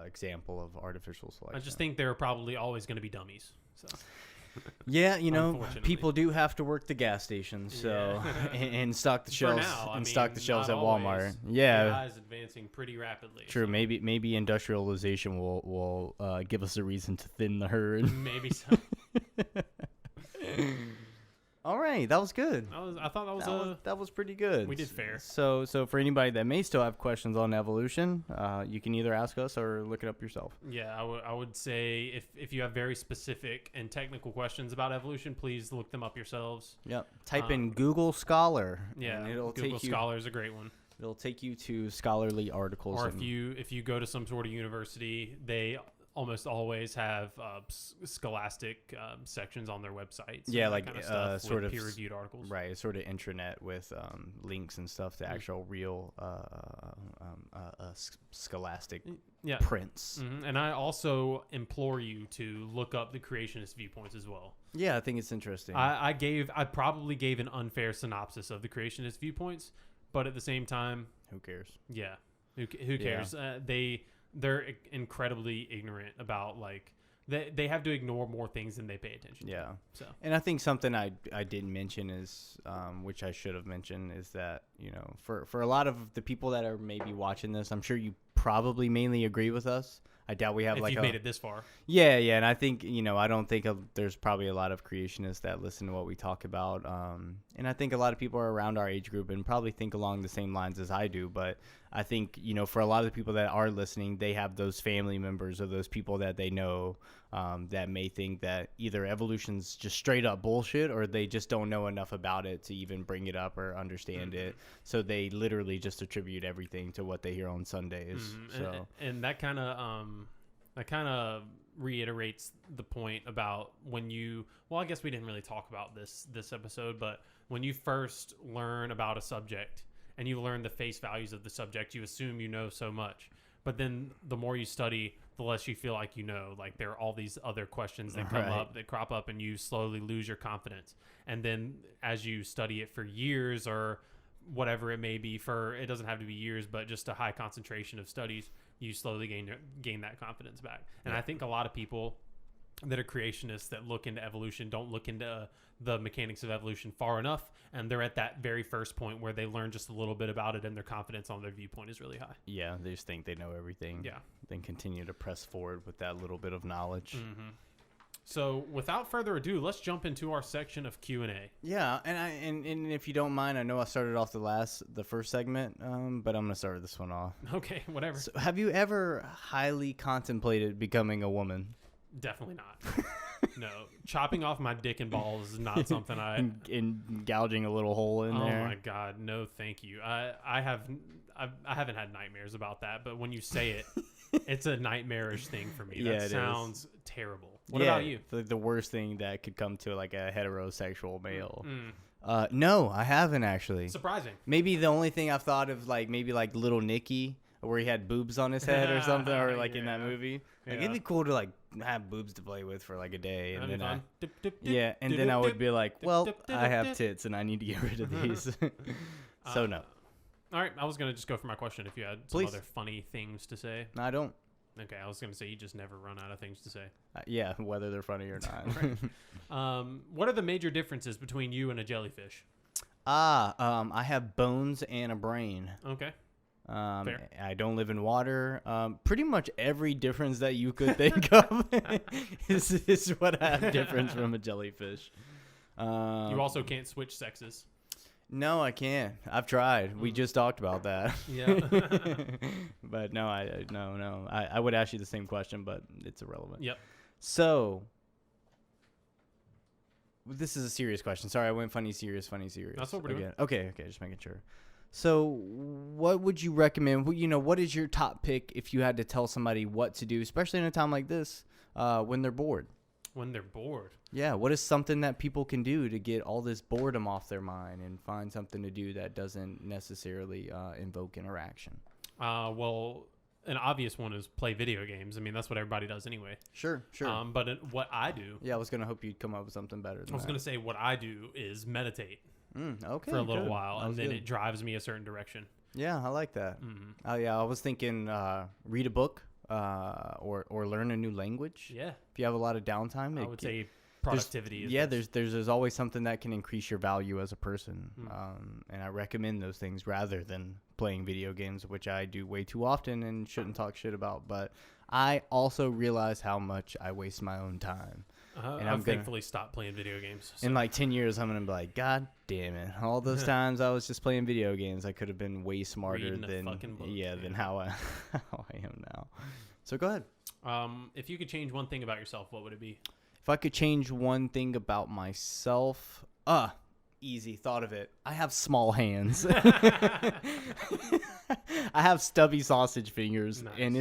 B: example of artificial selection.
A: I just think there are probably always going to be dummies. So.
B: Yeah, people do have to work the gas stations, so and stock the shelves stock the shelves at Walmart. Yeah,
A: AI is advancing pretty rapidly.
B: True. So. Maybe industrialization will give us a reason to thin the herd.
A: Maybe so.
B: All right, that was good.
A: I thought
B: that was pretty good.
A: We did fair.
B: So for anybody that may still have questions on evolution, you can either ask us or look it up yourself.
A: Yeah, I would say if you have very specific and technical questions about evolution, please look them up yourselves.
B: Yep. Type in Google Scholar.
A: Yeah, and Google Scholar is a great one.
B: It'll take you to scholarly articles.
A: Or if you go to some sort of university, they almost always have scholastic sections on their websites.
B: Yeah, like
A: kind of stuff
B: sort of
A: peer-reviewed articles.
B: Right, sort of intranet with links and stuff to actual real scholastic prints.
A: Mm-hmm. And I also implore you to look up the creationist viewpoints as well.
B: Yeah, I think it's interesting.
A: I probably gave an unfair synopsis of the creationist viewpoints, but at the same time,
B: who cares?
A: Yeah, who cares? Yeah. They're incredibly ignorant about they have to ignore more things than they pay attention to.
B: Yeah.
A: So,
B: and I think something I didn't mention is, which I should have mentioned, is that, for a lot of the people that are maybe watching this, I'm sure you probably mainly agree with us. I doubt we have
A: if you've made it this far.
B: Yeah. And I think, I don't think there's probably a lot of creationists that listen to what we talk about. And I think a lot of people are around our age group and probably think along the same lines as I do. But I think, for a lot of the people that are listening, they have those family members or those people that they know that may think that either evolution's just straight up bullshit or they just don't know enough about it to even bring it up or understand it. So they literally just attribute everything to what they hear on Sundays. Mm-hmm. So
A: and that kind of reiterates the point about when I guess we didn't really talk about this episode, but when you first learn about a subject and you learn the face values of the subject, you assume you know so much. But then the more you study, the less you feel like you know. Like there are all these other questions that crop up, and you slowly lose your confidence. And then as you study it for years or whatever it may be, it doesn't have to be years, but just a high concentration of studies, you slowly gain that confidence back. And I think a lot of people that are creationists that look into evolution don't look into the mechanics of evolution far enough, and they're at that very first point where they learn just a little bit about it and their confidence on their viewpoint is really high.
B: Yeah, they just think they know everything. Yeah. Then continue to press forward with that little bit of knowledge.
A: Mm-hmm. So without further ado, let's jump into our section of Q&A.
B: Yeah, and if you don't mind, I know I started off the first segment, but I'm going to start this one off.
A: Okay, whatever.
B: So have you ever highly contemplated becoming a woman?
A: Definitely not. No, chopping off my dick and balls is not something
B: and gouging a little hole in there.
A: Oh my God, no, thank you. I haven't had nightmares about that, but when you say it, it's a nightmarish thing for me. That sounds terrible. What about you?
B: The worst thing that could come to like a heterosexual male. No, I haven't actually.
A: Surprising.
B: Maybe the only thing I've thought of maybe Little Nicky, where he had boobs on his head or something, or in that movie. It'd be cool to have boobs to play with for a day, and then I would be like, well, I have tits and I need to get rid of these. So no.
A: All right, I was gonna just go for my question if you had some other funny things to say.
B: No, I don't.
A: Okay, I was gonna say you just never run out of things to say.
B: Yeah, whether they're funny or not.
A: What are the major differences between you and a jellyfish?
B: I have bones and a brain.
A: Okay.
B: Fair. I don't live in water. Pretty much every difference that you could think of is what I have difference from a jellyfish.
A: You also can't switch sexes.
B: No, I can't. I've tried. We just talked about that.
A: Yeah.
B: But no, I would ask you the same question, but it's irrelevant.
A: Yep.
B: So this is a serious question. Sorry, I went funny, serious.
A: That's what we're doing.
B: Okay, just making sure. So what would you recommend? What is your top pick if you had to tell somebody what to do, especially in a time like this, when they're bored?
A: When they're bored?
B: Yeah. What is something that people can do to get all this boredom off their mind and find something to do that doesn't necessarily invoke interaction?
A: Well, an obvious one is play video games. I mean, that's what everybody does anyway.
B: Sure.
A: But what I do...
B: Yeah, I was going to hope you'd come up with something better than that.
A: I was going to say what I do is meditate.
B: Okay.
A: For a little while, and then
B: good.
A: it drives me a certain direction.
B: Yeah, I like that.
A: Mm-hmm.
B: Oh yeah, I was thinking read a book or learn a new language.
A: Yeah.
B: If you have a lot of downtime,
A: I would say productivity.
B: There's always something that can increase your value as a person, and I recommend those things rather than playing video games, which I do way too often and shouldn't talk shit about. But I also realize how much I waste my own time.
A: And I've thankfully stopped playing video games. So.
B: In like 10 years, I'm going to be like, God damn it. All those times I was just playing video games, I could have been way smarter than how I am now. So go ahead.
A: If you could change one thing about yourself, what would it be?
B: If I could change one thing about myself, easy, thought of it. I have small hands. I have stubby sausage fingers, nice. And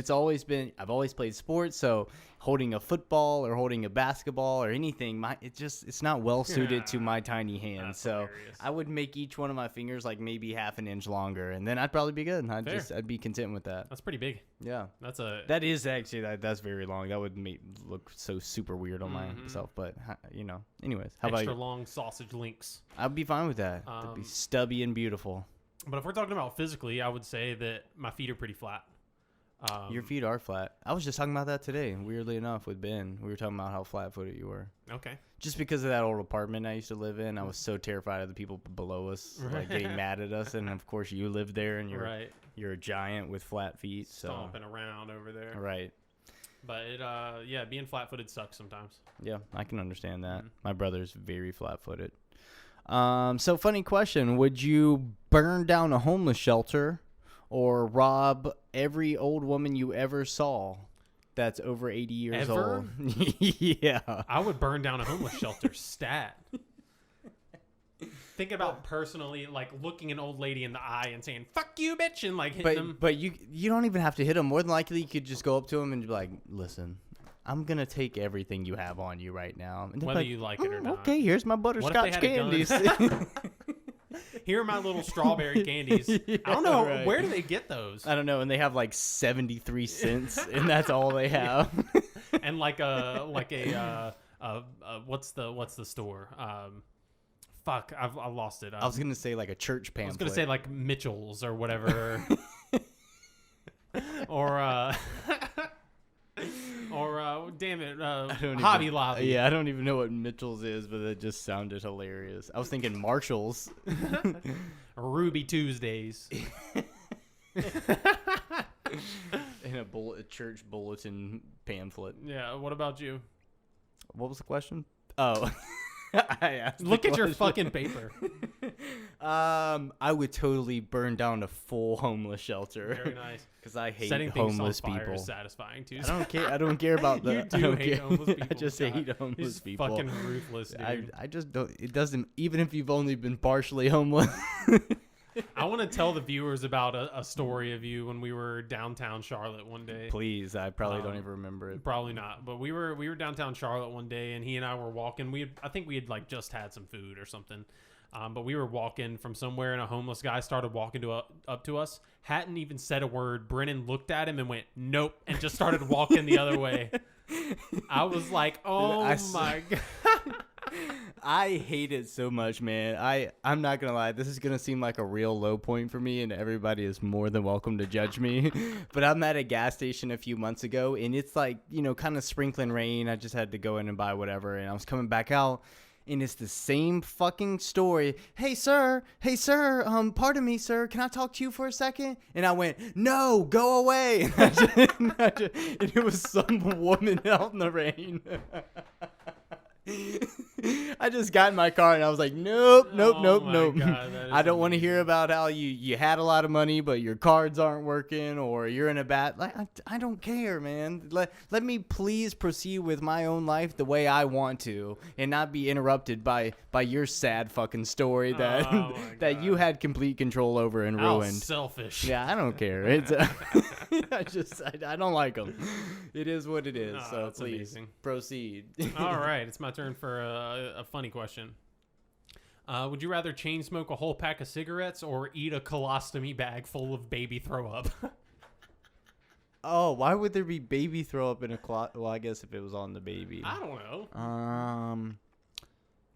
B: I've always played sports, so holding a football or holding a basketball or anything, it's not well suited to my tiny hands. So hilarious. I would make each one of my fingers like maybe half an inch longer, and then I'd probably be good. I'd be content with that.
A: That's pretty big.
B: Yeah, that's very long. That would look so super weird on myself. But anyways, how about you?
A: Extra long sausage links.
B: I'd be fine with that. It'd be stubby and beautiful.
A: But if we're talking about physically, I would say that my feet are pretty flat.
B: Your feet are flat. I was just talking about that today. Weirdly enough, with Ben, we were talking about how flat-footed you were.
A: Okay.
B: Just because of that old apartment I used to live in, I was so terrified of the people below us, like getting mad at us. And of course, you lived there, and you're a giant with flat feet, so
A: stomping around over there.
B: Right.
A: But being flat-footed sucks sometimes.
B: Yeah, I can understand that. My brother's very flat-footed. So funny question: would you burn down a homeless shelter or rob every old woman you ever saw that's over 80 years old? Yeah.
A: I would burn down a homeless shelter. Stat. Think about personally, like looking an old lady in the eye and saying "fuck you, bitch" and like hitting them.
B: But you don't even have to hit them. More than likely, you could just go up to them and be like, "Listen, I'm gonna take everything you have on you right now." And
A: whether you like it or not.
B: Okay, here's my butterscotch candies.
A: Here are my little strawberry candies. I don't know. Right. Where do they get those?
B: I don't know. And they have like 73 cents, and that's all they have.
A: And what's the store? Fuck, I've lost it.
B: I was gonna say like a church pamphlet.
A: I was gonna say like Mitchell's or whatever. Or damn it, Hobby Lobby.
B: Yeah, I don't even know what Mitchell's is, but it just sounded hilarious. I was thinking Marshall's.
A: Ruby Tuesdays.
B: In a church bulletin pamphlet.
A: Yeah, what about you?
B: What was the question? Oh.
A: Look at your fucking paper.
B: I would totally burn down a full homeless shelter.
A: Very nice.
B: Because I hate
A: Setting
B: homeless
A: things on fire
B: people.
A: Is satisfying too.
B: I don't care about that.
A: You hate homeless people.
B: I just hate homeless people.
A: Fucking ruthless, dude.
B: I just don't. It doesn't. Even if you've only been partially homeless.
A: I want to tell the viewers about a story of you when we were downtown Charlotte one day.
B: Please, I probably don't even remember it.
A: Probably not, but we were downtown Charlotte one day, and he and I were walking. I think we had like just had some food or something, but we were walking from somewhere, and a homeless guy started walking up to us. Hadn't even said a word. Brennan looked at him and went, "Nope," and just started walking the other way. I was like, "Oh my god."
B: I hate it so much, man. I'm not gonna lie, this is gonna seem like a real low point for me, and everybody is more than welcome to judge me. But I'm at a gas station a few months ago, and it's like, kind of sprinkling rain. I just had to go in and buy whatever, and I was coming back out, and it's the same fucking story. Hey sir, pardon me, sir, can I talk to you for a second? And I went, no, go away. And it was some woman out in the rain. I just got in my car and I was like, nope.
A: God,
B: I don't want to hear about how you had a lot of money, but your cards aren't working, or you're in a bad. Like, I don't care, man. Let me please proceed with my own life the way I want to, and not be interrupted by your sad fucking story that you had complete control over and ruined.
A: Selfish.
B: Yeah, I don't care. It's I don't like them. It is what it is. So please proceed.
A: All right, it's my turn for a funny question. Would you rather chain smoke a whole pack of cigarettes or eat a colostomy bag full of baby throw up?
B: Oh, why would there be baby throw up in a well, I guess if it was on the baby.
A: I don't know.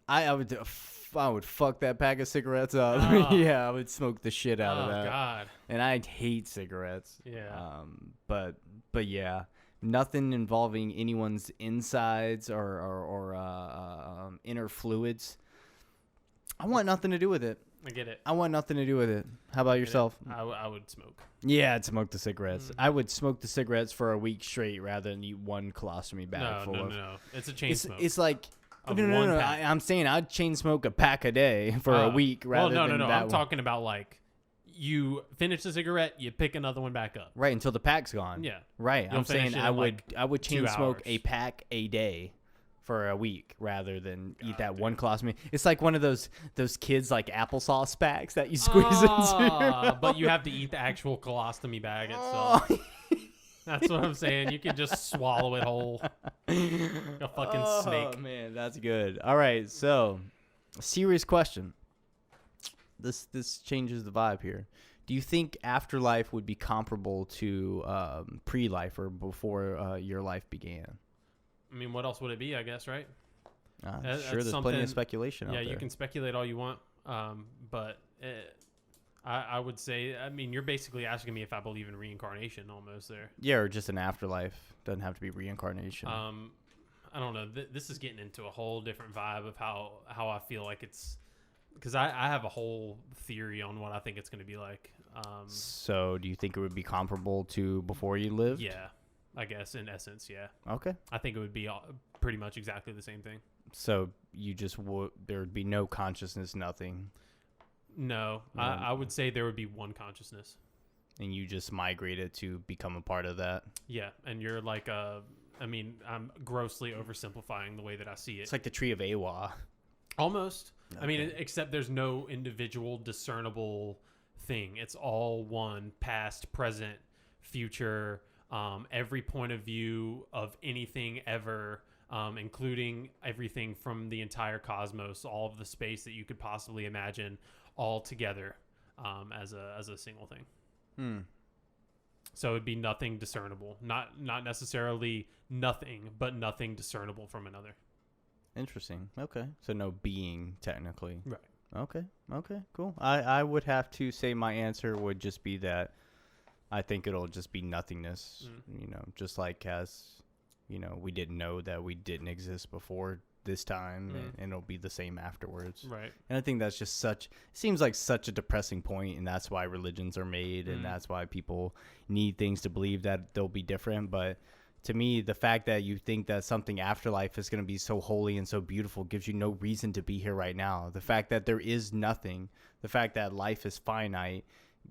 B: I would fuck that pack of cigarettes up. Yeah, I would smoke the shit out of that.
A: Oh God.
B: And I hate cigarettes.
A: Yeah.
B: But yeah, nothing involving anyone's insides or inner fluids. I want nothing to do with it.
A: I get it.
B: I want nothing to do with it. How about yourself?
A: I would smoke.
B: Yeah, I'd smoke the cigarettes. I would smoke the cigarettes for a week straight rather than eat one colostomy bag full of.
A: No. It's a chain smoke.
B: It's like no. I'm saying I'd chain smoke a pack a day for a week rather than that.
A: I'm talking about like you finish the cigarette, you pick another one back up.
B: Right, until the pack's gone.
A: Yeah.
B: Right.
A: You'll
B: I'm saying I would chain smoke
A: hours.
B: a pack a day for a week rather than eat that one colostomy. It's like one of those kids like applesauce packs that you squeeze into.
A: But you have to eat the actual colostomy bag itself. That's what I'm saying. You can just swallow it whole. A fucking snake.
B: Oh man, that's good. All right, so serious question. This changes the vibe here. Do you think afterlife would be comparable to pre-life or before your life began?
A: I mean, what else would it be, I guess, right?
B: Sure, there's plenty of speculation out there.
A: Yeah, you can speculate all you want, but I would say, I mean, you're basically asking me if I believe in reincarnation almost there.
B: Yeah, or just an afterlife. Doesn't have to be reincarnation.
A: I don't know. This is getting into a whole different vibe of how I feel like it's... Because I have a whole theory on what I think it's going to be like.
B: So do you think it would be comparable to before you lived?
A: Yeah. I guess in essence, yeah.
B: Okay.
A: I think it would be pretty much exactly the same thing.
B: So you just there would be no consciousness, nothing.
A: No, I would say there would be one consciousness.
B: And you just migrated to become a part of that.
A: Yeah, and you're like I mean, I'm grossly oversimplifying the way that I see it.
B: It's like the tree of Awa.
A: Almost. Okay. I mean, except there's no individual discernible thing. It's all one, past, present, future. Every point of view of anything ever, including everything from the entire cosmos, all of the space that you could possibly imagine, all together as a single thing. So it'd be nothing discernible, not necessarily nothing, but nothing discernible from another.
B: Interesting. Okay, so no being technically.
A: Right.
B: Okay, cool. I would have to say my answer would just be that. I think it'll just be nothingness, just like as, we didn't know that we didn't exist before this time, and it'll be the same afterwards.
A: Right.
B: And I think that's just seems like such a depressing point, and that's why religions are made, and that's why people need things to believe that they'll be different. But to me, the fact that you think that something afterlife is going to be so holy and so beautiful gives you no reason to be here right now. The fact that there is nothing, the fact that life is finite,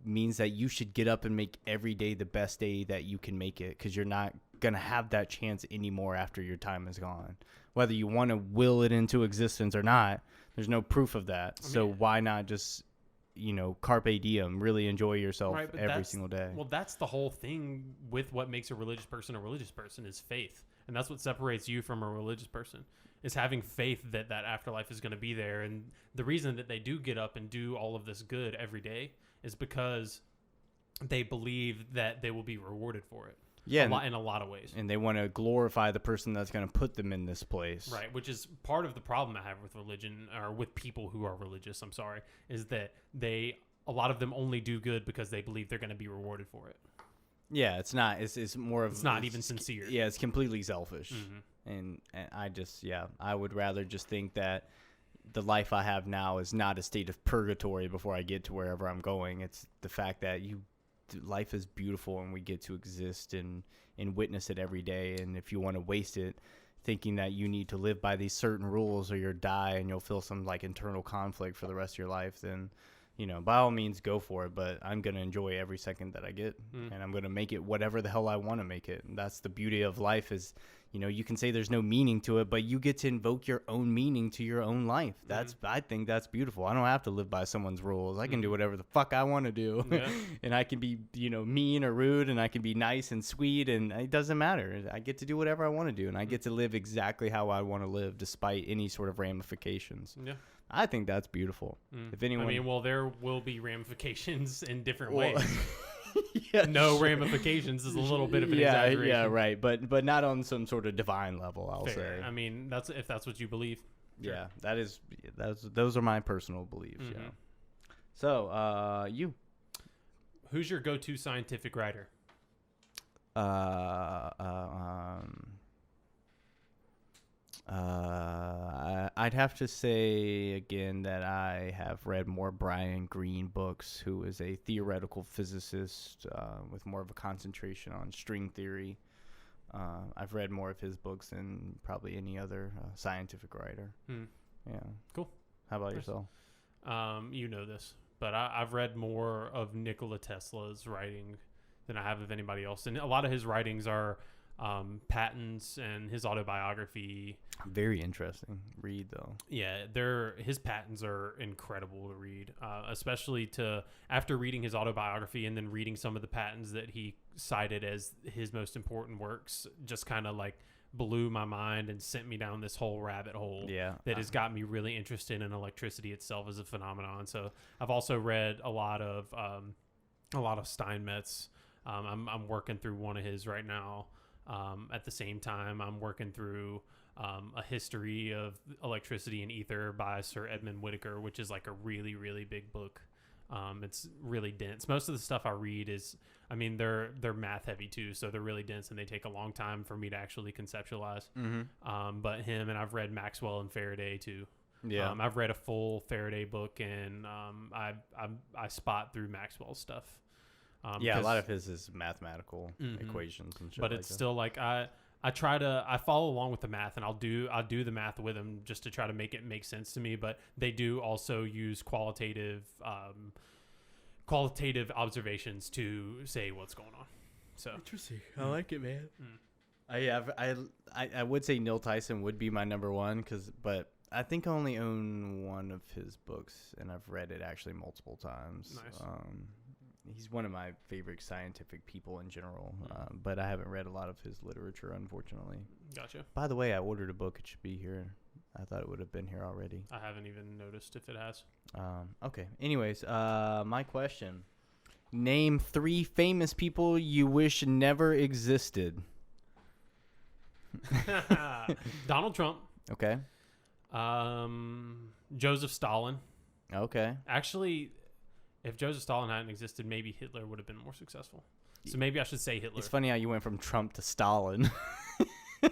B: means that you should get up and make every day the best day that you can make it, because you're not going to have that chance anymore after your time is gone. Whether you want to will it into existence or not, there's no proof of that. So why not just, carpe diem, really enjoy yourself every single day?
A: Well, that's the whole thing with what makes a religious person is faith. And that's what separates you from a religious person, is having faith that afterlife is going to be there. And the reason that they do get up and do all of this good every day is because they believe that they will be rewarded for it.
B: Yeah,
A: in a lot of ways.
B: And they want to glorify the person that's going to put them in this place.
A: Right, which is part of the problem I have with religion, or with people who are religious, is that a lot of them only do good because they believe they're going to be rewarded for it.
B: Yeah, it's not. It's more of...
A: It's not even sincere.
B: Yeah, it's completely selfish. And I just, I would rather just think that the life I have now is not a state of purgatory before I get to wherever I'm going. It's the fact that life is beautiful and we get to exist and witness it every day. And if you want to waste it thinking that you need to live by these certain rules or you'll die and you'll feel some like internal conflict for the rest of your life, then, by all means go for it. But I'm going to enjoy every second that I get and I'm going to make it whatever the hell I want to make it. And that's the beauty of life is, you can say there's no meaning to it, but you get to invoke your own meaning to your own life. I think that's beautiful. I don't have to live by someone's rules. I can do whatever the fuck I want to do. Yeah. And I can be, mean or rude, and I can be nice and sweet, and it doesn't matter. I get to do whatever I want to do, and I get to live exactly how I want to live despite any sort of ramifications. Yeah. I think that's beautiful. If anyone,
A: there will be ramifications in different ways. Yeah, no ramifications is a little bit of an exaggeration.
B: Yeah, right. But not on some sort of divine level, I'll say.
A: I mean, if that's what you believe.
B: Sure. Yeah, those are my personal beliefs. Mm-hmm. Yeah. So, you.
A: Who's your go-to scientific writer?
B: I'd have to say again that I have read more Brian Greene books, who is a theoretical physicist with more of a concentration on string theory. I've read more of his books than probably any other scientific writer. Yeah.
A: Cool.
B: How about yourself?
A: You know this, but I've read more of Nikola Tesla's writing than I have of anybody else. And a lot of his writings are patents and his autobiography.
B: Very interesting read, though.
A: Yeah, his patents are incredible to read, especially after reading his autobiography and then reading some of the patents that he cited as his most important works. Just kind of like blew my mind and sent me down this whole rabbit hole that has got me really interested in electricity itself as a phenomenon. So I've also read a lot of Steinmetz. I'm working through one of his right now. At the same time, I'm working through a history of electricity and ether by Sir Edmund Whittaker, which is like a really, really big book. It's really dense. Most of the stuff I read they're math heavy too, so they're really dense and they take a long time for me to actually conceptualize. Mm-hmm. But him, and I've read Maxwell and Faraday too. Yeah, I've read a full Faraday book, and I spot through Maxwell's stuff.
B: A lot of his is mathematical equations and shit.
A: But it's still like I follow along with the math, and I'll do the math with them just to try to make it make sense to me. But they do also use qualitative observations to say what's going on. So
B: interesting. I like it, man. I would say Neil Tyson would be my number one, but I think I only own one of his books, and I've read it actually multiple times.
A: Nice.
B: He's one of my favorite scientific people in general, but I haven't read a lot of his literature, unfortunately.
A: Gotcha.
B: By the way, I ordered a book. It should be here. I thought it would have been here already.
A: I haven't even noticed if it has.
B: Okay. Anyways, my question. Name 3 famous people you wish never existed.
A: Donald Trump.
B: Okay.
A: Joseph Stalin.
B: Okay.
A: Actually, if Joseph Stalin hadn't existed, maybe Hitler would have been more successful. So maybe I should say Hitler.
B: It's funny how you went from Trump to Stalin.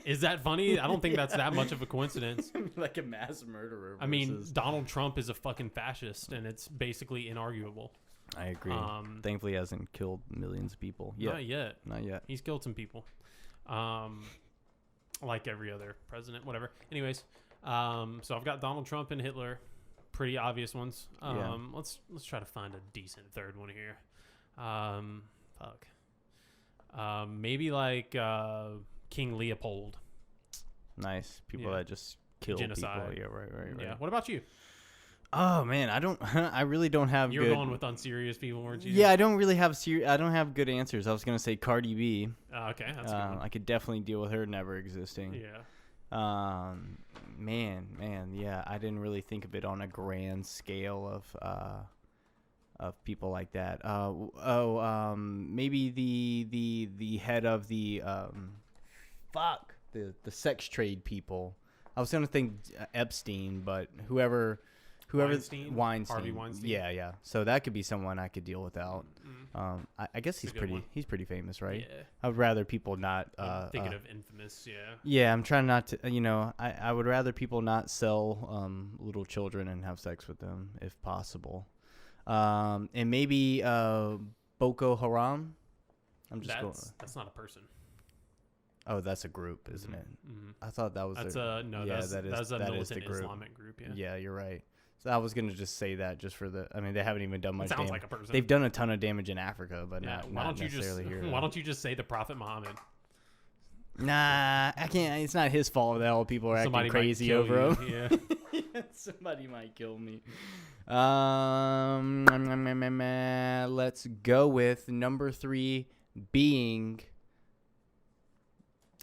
A: Is that funny? I don't think that's that much of a coincidence.
B: Like a mass murderer.
A: I mean, Donald Trump is a fucking fascist, and it's basically inarguable.
B: I agree. Thankfully, he hasn't killed millions of people.
A: Not yet.
B: Not yet.
A: He's killed some people. Like every other president, whatever. Anyways, so I've got Donald Trump and Hitler. Pretty obvious ones. Let's try to find a decent third one here. Maybe like King Leopold.
B: Nice. People that just kill
A: genocide.
B: People. Yeah, right.
A: Yeah. What about you?
B: Oh man, I really don't have.
A: You're going with unserious people, weren't you?
B: Yeah, I don't really have I don't have good answers. I was gonna say Cardi B.
A: Okay, that's a good one.
B: I could definitely deal with her never existing.
A: Yeah.
B: Man, yeah, I didn't really think of it on a grand scale of people like that. Maybe the head of the sex trade people. I was gonna think Epstein, but whoever Weinstein.
A: Harvey Weinstein.
B: Yeah. So that could be someone I could deal without.
A: Mm-hmm.
B: I guess he's pretty famous, right?
A: Yeah.
B: I would rather people not.
A: I'm thinking of infamous. Yeah.
B: Yeah, I'm trying not to. I would rather people not sell little children and have sex with them if possible. And maybe Boko Haram.
A: That's not a person.
B: Oh, that's a group, isn't it?
A: Mm-hmm.
B: I thought that was.
A: That's a militant Islamic group.
B: Yeah, you're right. So I was gonna just say that just for the. I mean, they haven't even done much.
A: Sounds like a person.
B: They've done a ton of damage in Africa, but not necessarily here.
A: Why don't you just say the Prophet Muhammad?
B: Nah, I can't. It's not his fault that all people are acting crazy over him.
A: Yeah.
B: Somebody might kill me. Let's go with number 3 being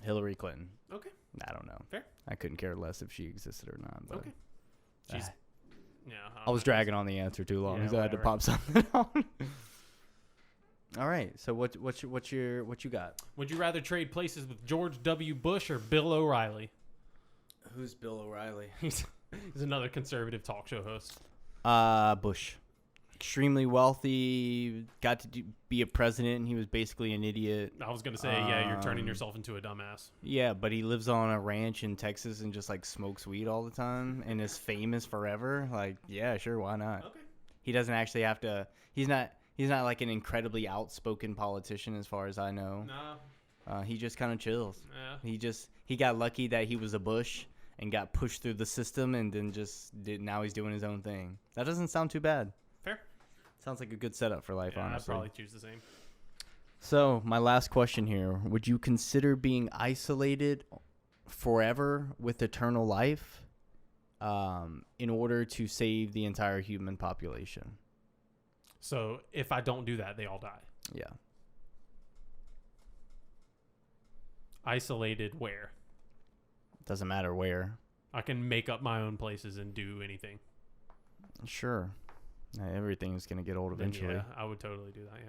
B: Hillary Clinton.
A: Okay.
B: I don't know.
A: Fair.
B: I couldn't care less if she existed or not. But
A: okay.
B: I was dragging on the answer too long, so I had to pop something on. All right. So what you got?
A: Would you rather trade places with George W. Bush or Bill O'Reilly?
B: Who's Bill O'Reilly?
A: He's another conservative talk show host.
B: Bush. Extremely wealthy, got to be a president, and he was basically an idiot.
A: I was going to say, yeah, you're turning yourself into a dumbass.
B: Yeah, but he lives on a ranch in Texas and just, like, smokes weed all the time and is famous forever. Like, yeah, sure, why not? Okay. He doesn't actually have to – he's not like an incredibly outspoken politician as far as I know. No. He just kind of chills. Yeah. He got lucky that he was a Bush and got pushed through the system and then now he's doing his own thing. That doesn't sound too bad.
A: Fair.
B: Sounds like a good setup for life, honestly.
A: I'd probably choose the same.
B: So, my last question here. Would you consider being isolated forever with eternal life in order to save the entire human population?
A: So, if I don't do that, they all die?
B: Yeah.
A: Isolated where?
B: Doesn't matter where.
A: I can make up my own places and do anything.
B: Sure. Everything's going to get old eventually.
A: Yeah, I would totally do that,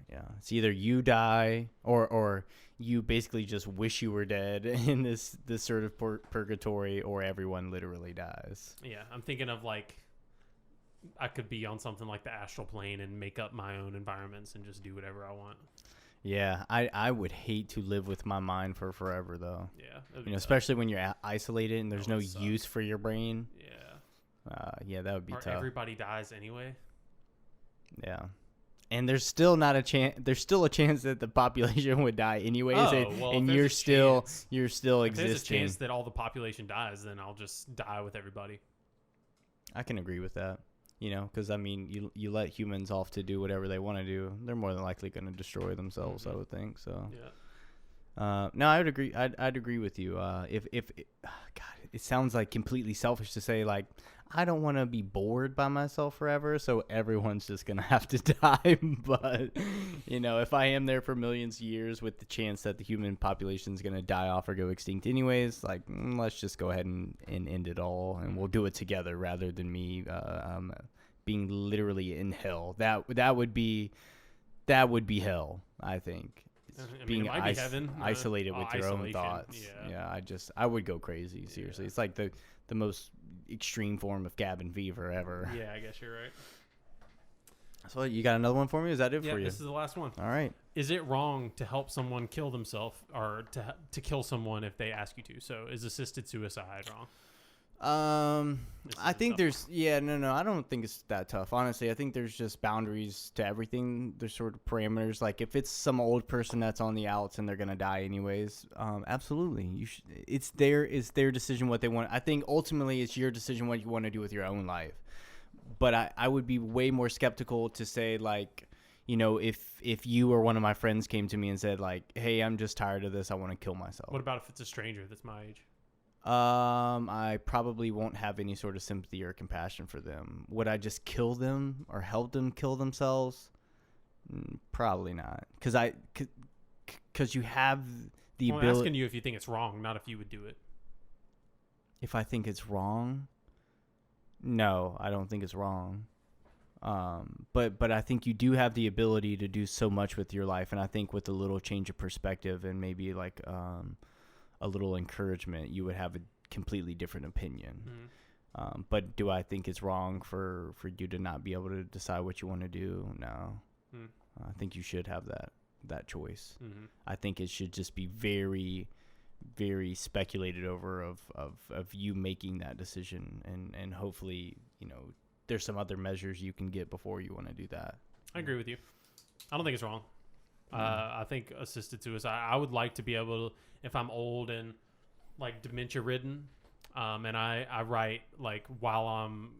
B: yeah. It's either you die or you basically just wish you were dead in this sort of purgatory, or everyone literally dies.
A: Yeah, I'm thinking of, like, I could be on something like the astral plane and make up my own environments and just do whatever I want.
B: Yeah, I would hate to live with my mind for forever, though.
A: Yeah.
B: Especially when you're isolated and there's no use for your brain.
A: Yeah.
B: Yeah, that would be tough.
A: Everybody dies anyway.
B: Yeah, and there's still not a chance. There's still a chance that the population would die anyways, and you're still existing.
A: If there's a chance that all the population dies, then I'll just die with everybody.
B: I can agree with that. Because I mean, you let humans off to do whatever they want to do, they're more than likely going to destroy themselves. I would think so. Yeah. No, I would agree. I'd agree with you. If God, it sounds like completely selfish to say, like, I don't want to be bored by myself forever, so everyone's just gonna have to die. But if I am there for millions of years with the chance that the human population is gonna die off or go extinct anyways, like, let's just go ahead and end it all, and we'll do it together rather than me being literally in hell. That would be hell, I think. Being heaven, isolated with your own thoughts. Yeah, I would go crazy. Seriously, it's like the most extreme form of cabin fever ever.
A: Yeah, I guess you're right.
B: So you got another one for me? Is that it for you?
A: This is the last one.
B: All right.
A: Is it wrong to help someone kill themselves or to kill someone if they ask you to? So is assisted suicide wrong?
B: I think there's no, I don't think it's that tough. Honestly, I think there's just boundaries to everything. There's sort of parameters. Like if it's some old person that's on the outs and they're gonna die anyways, absolutely, it's their decision what they want. I think ultimately it's your decision what you want to do with your own life. But I would be way more skeptical to say, like, if you or one of my friends came to me and said, like, hey, I'm just tired of this, I want to kill myself.
A: What about if it's a stranger that's my age?
B: I probably won't have any sort of sympathy or compassion for them. Would I just kill them or help them kill themselves? Probably not. Because you have the ability.
A: I'm asking you if you think it's wrong, not if you would do it.
B: If I think it's wrong? No, I don't think it's wrong. But I think you do have the ability to do so much with your life, and I think with a little change of perspective and maybe like a little encouragement, you would have a completely different opinion. Mm-hmm. But do I think it's wrong for you to not be able to decide what you want to do? No. I think you should have that choice. Mm-hmm. I think it should just be very, very speculated over of you making that decision, and hopefully, there's some other measures you can get before you want to do that.
A: I agree with you. I don't think it's wrong. I think assisted suicide, I would like to be able to, if I'm old and like dementia ridden, and I write like while I'm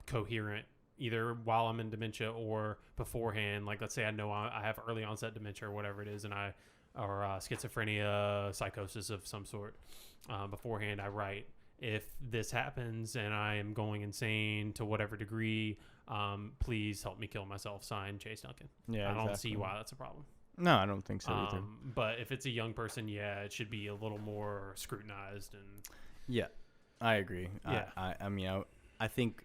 A: coherent, either while I'm in dementia or beforehand, like let's say I know I have early onset dementia or whatever it is, and or schizophrenia, psychosis of some sort, beforehand I write, if this happens and I am going insane to whatever degree, please help me kill myself, signed Chase Duncan.
B: Yeah,
A: I don't see why that's a problem.
B: No, I don't think so either.
A: But if it's a young person, it should be a little more scrutinized. And
B: yeah, I agree.
A: Yeah.
B: I think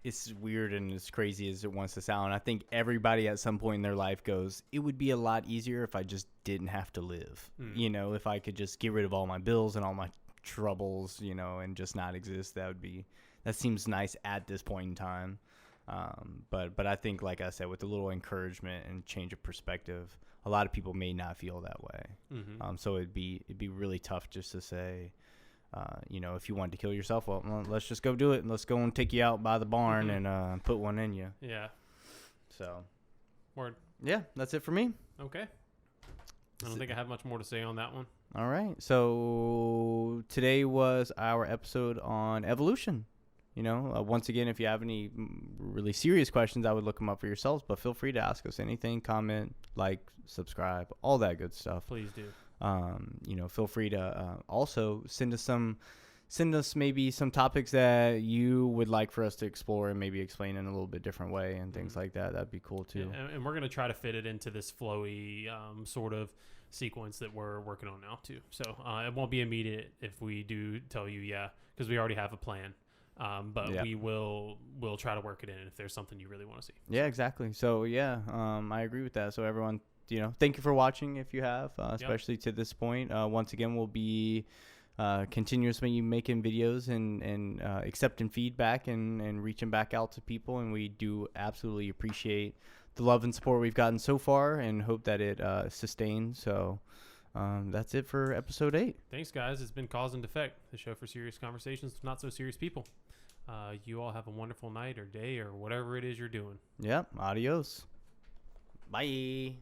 B: it's weird and as crazy as it wants to sound. I think everybody at some point in their life goes, it would be a lot easier if I just didn't have to live. If I could just get rid of all my bills and all my troubles, and just not exist. That seems nice at this point in time. But I think, like I said, with a little encouragement and change of perspective, a lot of people may not feel that way.
A: Mm-hmm.
B: So it'd be really tough just to say, if you wanted to kill yourself, well, let's just go do it, and let's go and take you out by the barn and put one in you.
A: Yeah.
B: So.
A: Word.
B: Yeah, that's it for me.
A: Okay. I don't think I have much more to say on that one.
B: All right. So today was our episode on evolution. Once again, if you have any really serious questions, I would look them up for yourselves, but feel free to ask us anything, comment, like, subscribe, all that good stuff.
A: Please do.
B: Feel free to also send us maybe some topics that you would like for us to explore and maybe explain in a little bit different way and things like that. That'd be cool too.
A: Yeah, and we're going to try to fit it into this flowy sort of sequence that we're working on now too. So it won't be immediate if we do tell you, because we already have a plan. But we'll try to work it in if there's something you really want to see.
B: Yeah, exactly. So I agree with that. So everyone, thank you for watching if you have, especially to this point. Once again, we'll be continuously making videos and accepting feedback and reaching back out to people, and we do absolutely appreciate the love and support we've gotten so far and hope that it sustains. So that's it for episode 8.
A: Thanks, guys. It's been Cause and Defect, the show for serious conversations with not so serious people. You all have a wonderful night or day or whatever it is you're doing.
B: Yep. Adios. Bye.